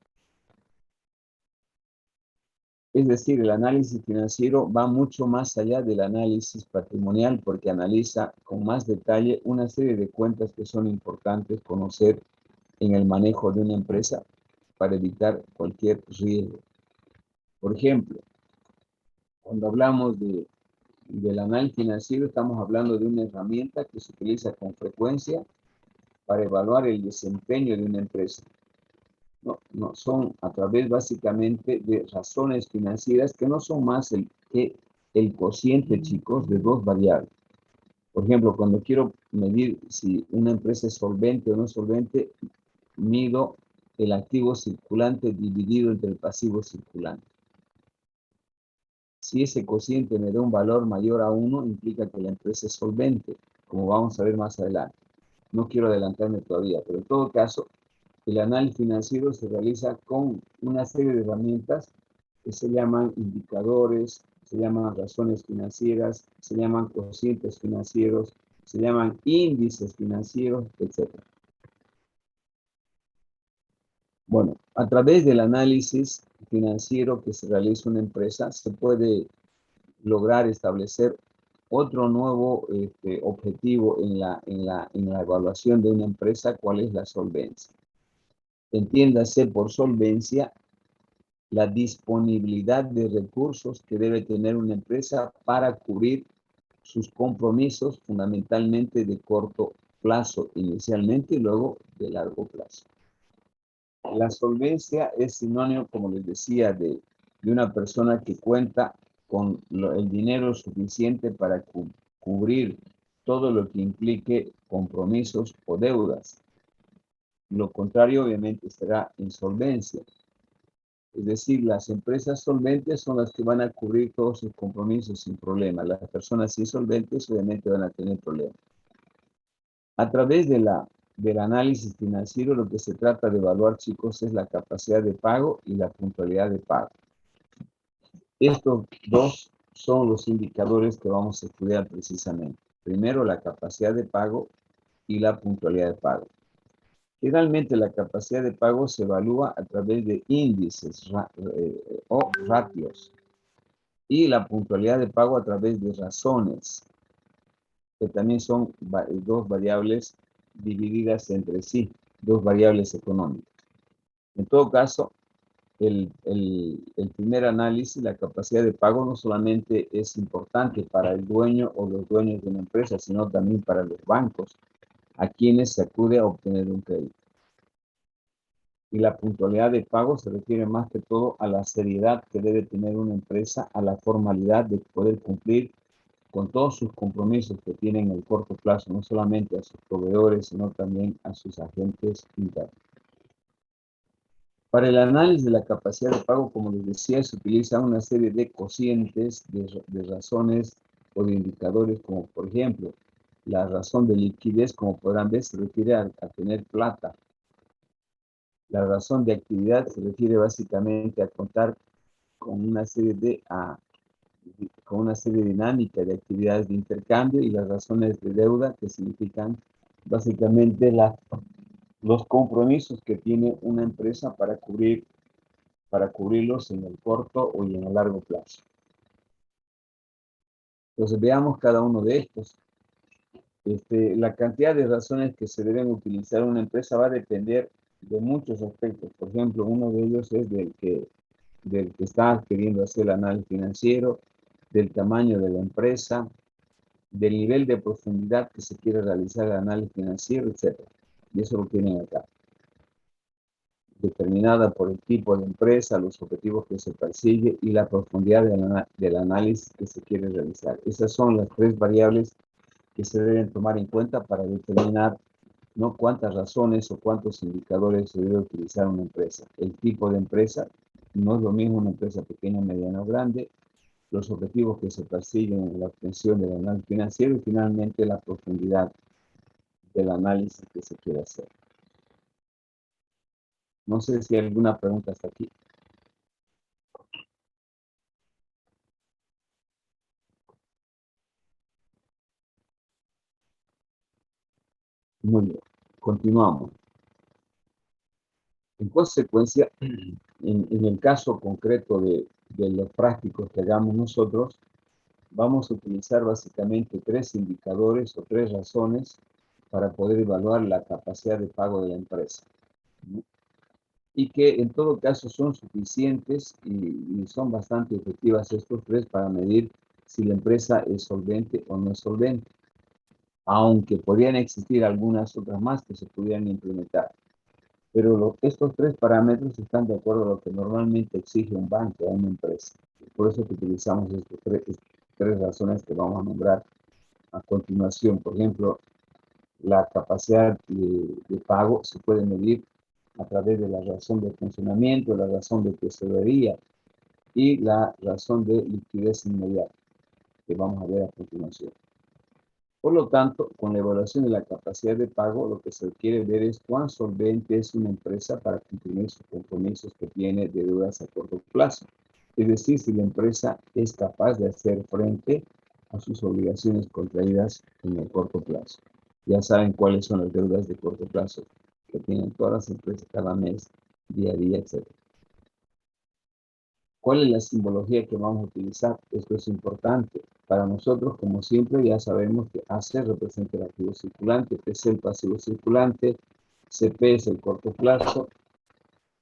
Es decir, el análisis financiero va mucho más allá del análisis patrimonial porque analiza con más detalle una serie de cuentas que son importantes conocer en el manejo de una empresa para evitar cualquier riesgo. Por ejemplo, cuando hablamos del análisis financiero, estamos hablando de una herramienta que se utiliza con frecuencia para evaluar el desempeño de una empresa. No, son a través básicamente de razones financieras que no son más que el cociente, chicos, de dos variables. Por ejemplo, cuando quiero medir si una empresa es solvente o no solvente, mido el activo circulante dividido entre el pasivo circulante. Si ese cociente me da un valor mayor a 1, implica que la empresa es solvente, como vamos a ver más adelante. No quiero adelantarme todavía, pero en todo caso, el análisis financiero se realiza con una serie de herramientas que se llaman indicadores, se llaman razones financieras, se llaman cocientes financieros, se llaman índices financieros, etc. Bueno, a través del análisis financiero que se realiza una empresa, se puede lograr establecer otro nuevo objetivo en la evaluación de una empresa, ¿cuál es la solvencia? Entiéndase por solvencia la disponibilidad de recursos que debe tener una empresa para cubrir sus compromisos, fundamentalmente de corto plazo inicialmente y luego de largo plazo. La solvencia es sinónimo, como les decía, de una persona que cuenta con el dinero suficiente para cubrir todo lo que implique compromisos o deudas. Lo contrario, obviamente, será insolvencia. Es decir, las empresas solventes son las que van a cubrir todos sus compromisos sin problema. Las personas insolventes obviamente van a tener problemas. A través del análisis financiero, lo que se trata de evaluar, chicos, es la capacidad de pago y la puntualidad de pago. Estos dos son los indicadores que vamos a estudiar precisamente. Primero, la capacidad de pago y la puntualidad de pago. Generalmente, la capacidad de pago se evalúa a través de índices o ratios, y la puntualidad de pago a través de razones, que también son dos variables divididas entre sí, dos variables económicas. En todo caso, el primer análisis, la capacidad de pago, no solamente es importante para el dueño o los dueños de una empresa, sino también para los bancos, a quienes se acude a obtener un crédito. Y la puntualidad de pago se refiere más que todo a la seriedad que debe tener una empresa, a la formalidad de poder cumplir con todos sus compromisos que tienen en el corto plazo, no solamente a sus proveedores, sino también a sus agentes internos. Para el análisis de la capacidad de pago, como les decía, se utiliza una serie de cocientes, de razones o de indicadores, como por ejemplo, la razón de liquidez, como podrán ver, se refiere a tener plata. La razón de actividad se refiere básicamente a contar con una serie de dinámica de actividades de intercambio, y las razones de deuda, que significan básicamente los compromisos que tiene una empresa para cubrirlos en el corto o en el largo plazo. Entonces veamos cada uno de estos. La cantidad de razones que se deben utilizar en una empresa va a depender de muchos aspectos. Por ejemplo, uno de ellos es del que está queriendo hacer el análisis financiero, del tamaño de la empresa, del nivel de profundidad que se quiere realizar el análisis financiero, etc. Y eso lo tienen acá. Determinada por el tipo de empresa, los objetivos que se persigue y la profundidad del análisis que se quiere realizar. Esas son las tres variables que se deben tomar en cuenta para determinar no cuántas razones o cuántos indicadores se debe utilizar una empresa. El tipo de empresa, no es lo mismo una empresa pequeña, mediana o grande, los objetivos que se persiguen en la obtención del análisis financiero y finalmente la profundidad del análisis que se quiere hacer. No sé si hay alguna pregunta hasta aquí. Muy bien, continuamos. En consecuencia, en el caso concreto de los prácticos que hagamos nosotros, vamos a utilizar básicamente tres indicadores o tres razones para poder evaluar la capacidad de pago de la empresa, ¿no? Y que en todo caso son suficientes y son bastante efectivas estos tres para medir si la empresa es solvente o no es solvente, aunque podrían existir algunas otras más que se pudieran implementar. Pero estos tres parámetros están de acuerdo a lo que normalmente exige un banco o una empresa. Por eso que utilizamos estos tres razones que vamos a nombrar a continuación. Por ejemplo, la capacidad de pago se puede medir a través de la razón de funcionamiento, la razón de tesorería y la razón de liquidez inmediata, que vamos a ver a continuación. Por lo tanto, con la evaluación de la capacidad de pago, lo que se quiere ver es cuán solvente es una empresa para cumplir sus compromisos que tiene de deudas a corto plazo. Es decir, si la empresa es capaz de hacer frente a sus obligaciones contraídas en el corto plazo. Ya saben cuáles son las deudas de corto plazo que tienen todas las empresas cada mes, día a día, etc. ¿Cuál es la simbología que vamos a utilizar? Esto es importante. Para nosotros, como siempre, ya sabemos que AC representa el activo circulante, PC el pasivo circulante, CP es el corto plazo,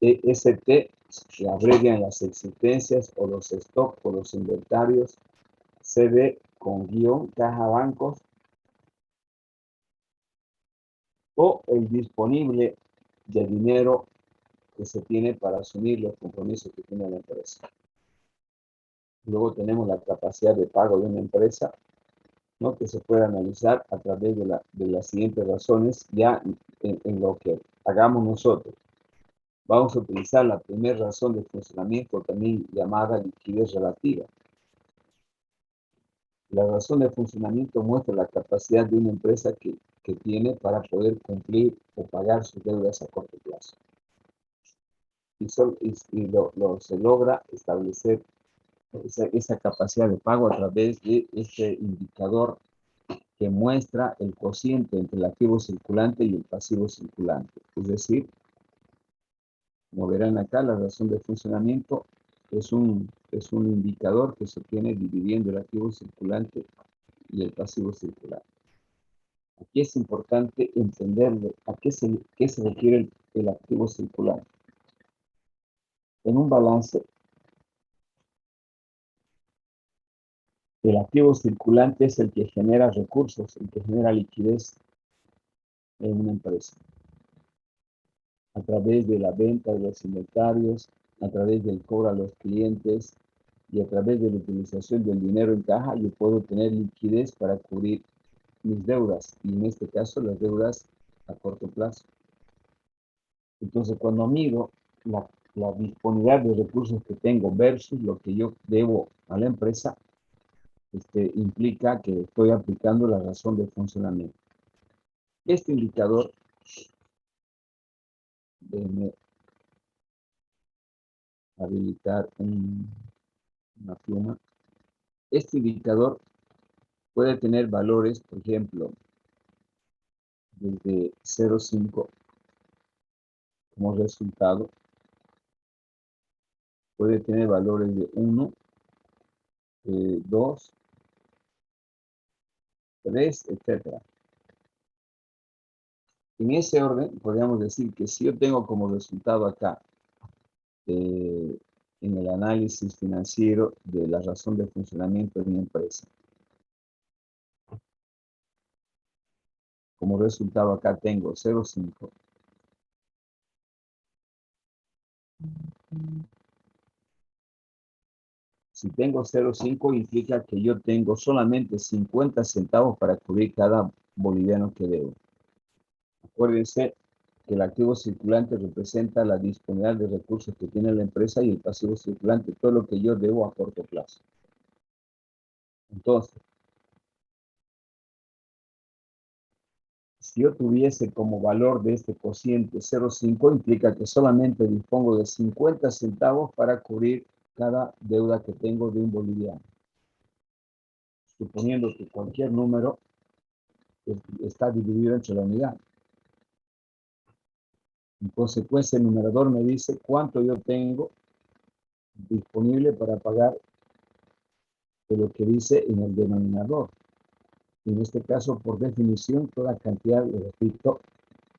ST se abrevian las existencias o los stocks o los inventarios, CD con guión, caja bancos, o el disponible de dinero que se tiene para asumir los compromisos que tiene la empresa. Luego tenemos la capacidad de pago de una empresa, ¿no?, que se puede analizar a través de las siguientes razones ya en lo que hagamos nosotros. vamos a utilizar la primera razón de funcionamiento, también llamada liquidez relativa. La razón de funcionamiento muestra la capacidad de una empresa que tiene para poder cumplir o pagar sus deudas a corto plazo. Y se logra establecer esa capacidad de pago a través de este indicador que muestra el cociente entre el activo circulante y el pasivo circulante. Es decir, como verán acá, la razón de funcionamiento es un indicador que se obtiene dividiendo el activo circulante y el pasivo circulante. Aquí es importante entenderle a qué se refiere el activo circulante. En un balance, el activo circulante es el que genera recursos, el que genera liquidez en una empresa. A través de la venta de los inventarios, a través del cobro a los clientes y a través de la utilización del dinero en caja, yo puedo tener liquidez para cubrir mis deudas, y en este caso las deudas a corto plazo. Entonces, cuando mido la disponibilidad de recursos que tengo versus lo que yo debo a la empresa, implica que estoy aplicando la razón de funcionamiento. Este indicador, déjenme habilitar una pluma. Este indicador puede tener valores, por ejemplo, desde 0,5 como resultado. Puede tener valores de 1, 2, 3, etc. En ese orden, podríamos decir que si yo tengo como resultado acá, en el análisis financiero de la razón de funcionamiento de mi empresa, como resultado acá tengo 0,5. Si tengo 0,5 implica que yo tengo solamente 50 centavos para cubrir cada boliviano que debo. Acuérdense que el activo circulante representa la disponibilidad de recursos que tiene la empresa y el pasivo circulante, todo lo que yo debo a corto plazo. Entonces, si yo tuviese como valor de este cociente 0,5, implica que solamente dispongo de 50 centavos para cubrir cada deuda que tengo de un boliviano. Suponiendo que cualquier número está dividido entre la unidad. En consecuencia, el numerador me dice cuánto yo tengo disponible para pagar de lo que dice en el denominador. En este caso, por definición, toda cantidad, le repito,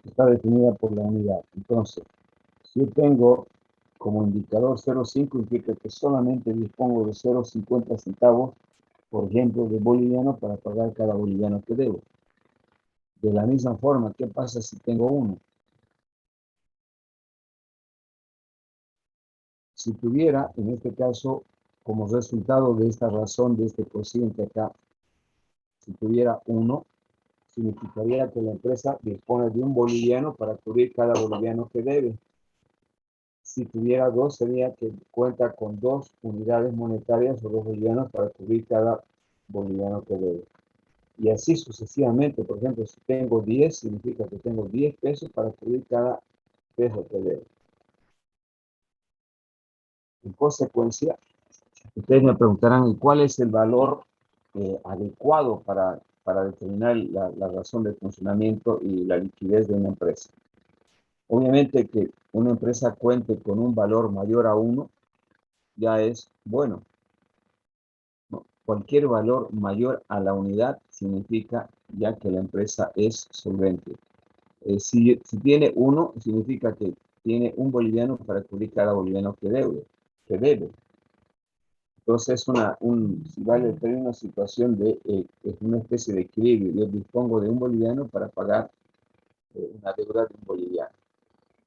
está definida por la unidad. Entonces, si yo tengo como indicador 0,5, implica que solamente dispongo de 0,50 centavos, por ejemplo, de boliviano para pagar cada boliviano que debo. De la misma forma, ¿qué pasa si tengo 1? Si tuviera, en este caso, como resultado de esta razón, de este cociente acá, si tuviera 1, significaría que la empresa dispone de un boliviano para cubrir cada boliviano que debe. Si tuviera 2, sería que cuenta con 2 unidades monetarias o 2 bolivianos para cubrir cada boliviano que debe. Y así sucesivamente. Por ejemplo, si tengo 10, significa que tengo 10 pesos para cubrir cada peso que debe. En consecuencia, ustedes me preguntarán cuál es el valor adecuado para determinar la razón de funcionamiento y la liquidez de una empresa. Obviamente que una empresa cuente con un valor mayor a 1 ya es bueno. ¿No? Cualquier valor mayor a la unidad significa ya que la empresa es solvente. Si tiene 1, significa que tiene un boliviano para cubrir cada boliviano que debe. Entonces, si vale tener una situación de una especie de equilibrio. Yo dispongo de un boliviano para pagar una deuda de un boliviano.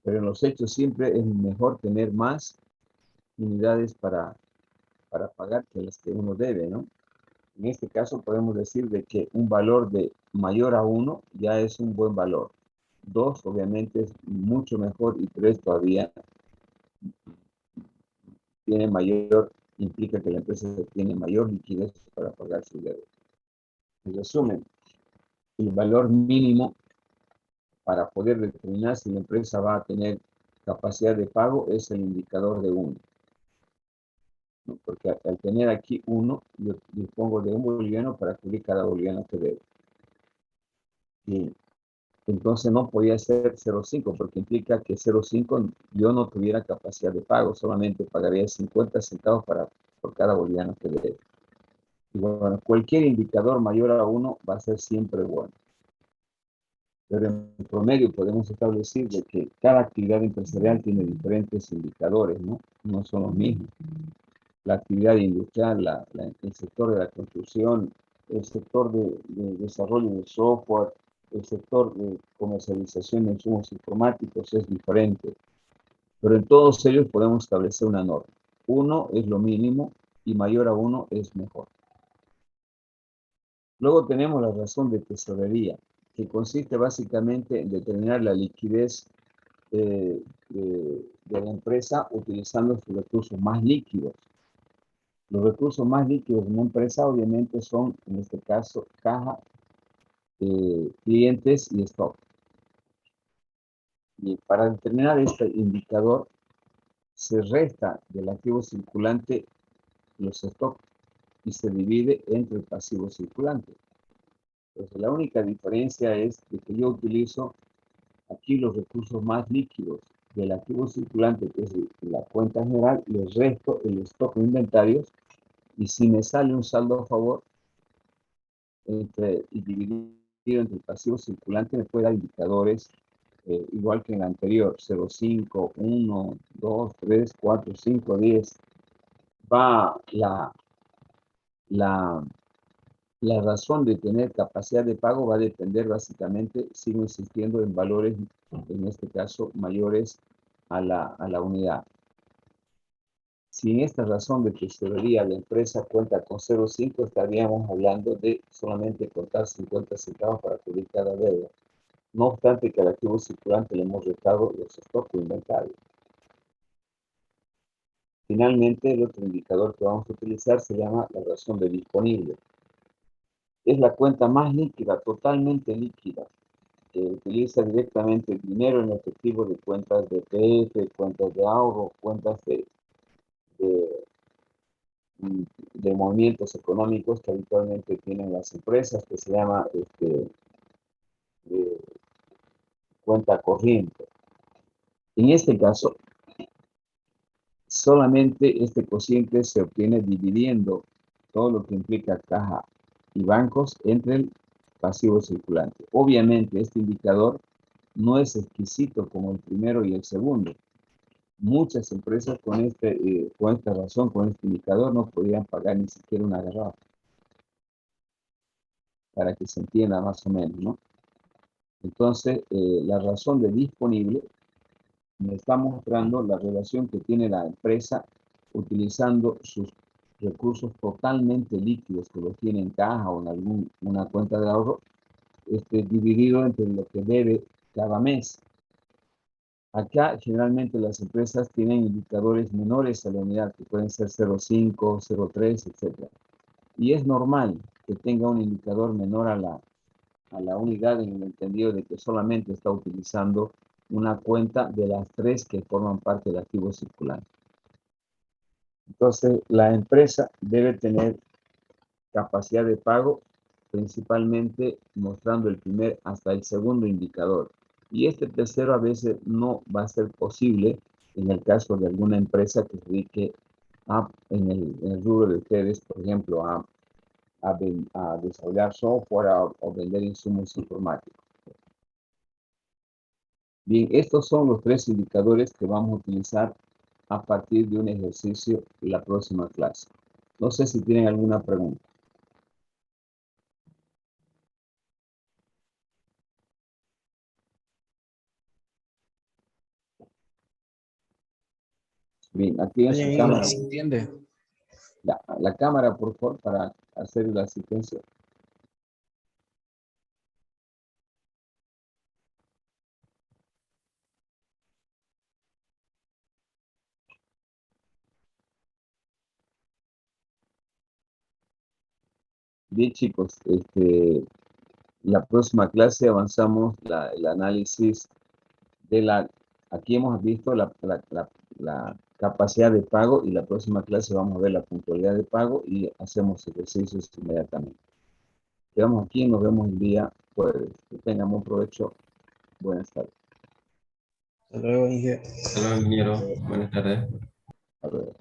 Pero en los hechos siempre es mejor tener más unidades para pagar que las que uno debe, ¿no? En este caso podemos decir de que un valor de mayor a 1 ya es un buen valor. 2 obviamente es mucho mejor y 3 todavía tiene mayor, implica que la empresa tiene mayor liquidez para pagar su deuda. En resumen, el valor mínimo para poder determinar si la empresa va a tener capacidad de pago es el indicador de 1. ¿No? Porque al tener aquí 1, yo dispongo de 1 boliviano para cubrir cada boliviano que debe. Y entonces no podía ser 0,5 porque implica que 0,5 yo no tuviera capacidad de pago, solamente pagaría 50 centavos por cada boliviano que debe. Y bueno, cualquier indicador mayor a 1 va a ser siempre bueno. Pero en promedio podemos establecer de que cada actividad empresarial tiene diferentes indicadores, ¿no? No son los mismos. La actividad industrial, el sector de la construcción, el sector de desarrollo de software, el sector de comercialización de insumos informáticos es diferente. Pero en todos ellos podemos establecer una norma. 1 es lo mínimo y mayor a 1 es mejor. Luego tenemos la razón de tesorería, que consiste básicamente en determinar la liquidez de la empresa utilizando sus recursos más líquidos. Los recursos más líquidos de una empresa obviamente son, en este caso, caja, clientes y stock. Y para determinar este indicador, se resta del activo circulante los stocks y se divide entre el pasivo circulante. Entonces, la única diferencia es que yo utilizo aquí los recursos más líquidos del activo circulante, que es la cuenta general, les resto el stock de inventarios y si me sale un saldo a favor y dividido entre el pasivo circulante me puede dar indicadores igual que en el anterior, 0,5, 1, 2, 3, 4, 5, 10. Va la razón de tener capacidad de pago va a depender básicamente, sigo insistiendo, en valores, en este caso, mayores a la unidad. Si en esta razón de tesorería la empresa cuenta con 0,5, estaríamos hablando de solamente contar 50 centavos para cubrir cada deuda. No obstante que al activo circulante le hemos restado los stocks o inventarios. Finalmente, el otro indicador que vamos a utilizar se llama la razón de disponible. Es la cuenta más líquida, totalmente líquida, que utiliza directamente el dinero en efectivo de cuentas de PF, cuentas de ahorro, cuentas de movimientos económicos que habitualmente tienen las empresas, que se llama cuenta corriente. En este caso, solamente este cociente se obtiene dividiendo todo lo que implica caja y bancos entre el pasivo circulante. Obviamente, este indicador no es exquisito como el primero y el segundo. Muchas empresas con esta razón, con este indicador, no podían pagar ni siquiera una garrafa. Para que se entienda más o menos, ¿no? Entonces, la razón de disponible me está mostrando la relación que tiene la empresa utilizando sus recursos totalmente líquidos que los tiene en caja o en una cuenta de ahorro, dividido entre lo que debe cada mes. Acá generalmente las empresas tienen indicadores menores a la unidad, que pueden ser 0,5, 0,3, etc. Y es normal que tenga un indicador menor a la unidad en el entendido de que solamente está utilizando una cuenta de las 3 que forman parte del activo circulante. Entonces, la empresa debe tener capacidad de pago, principalmente mostrando el primer hasta el segundo indicador. Y este tercero a veces no va a ser posible en el caso de alguna empresa que se dedique en el rubro de ustedes, por ejemplo, a desarrollar software o vender insumos informáticos. Bien, estos son los 3 indicadores que vamos a utilizar a partir de un ejercicio en la próxima clase. No sé si tienen alguna pregunta. Bien, aquí en su cámara. ¿Se entiende? La cámara, por favor, para hacer la asistencia. Bien, chicos, la próxima clase avanzamos el análisis de aquí hemos visto la capacidad de pago y la próxima clase vamos a ver la puntualidad de pago y hacemos ejercicios inmediatamente. Quedamos aquí y nos vemos el día jueves. Que tengan buen provecho. Buenas tardes. Hasta luego, Inge. Hasta luego, ingeniero. Buenas tardes. Hasta luego.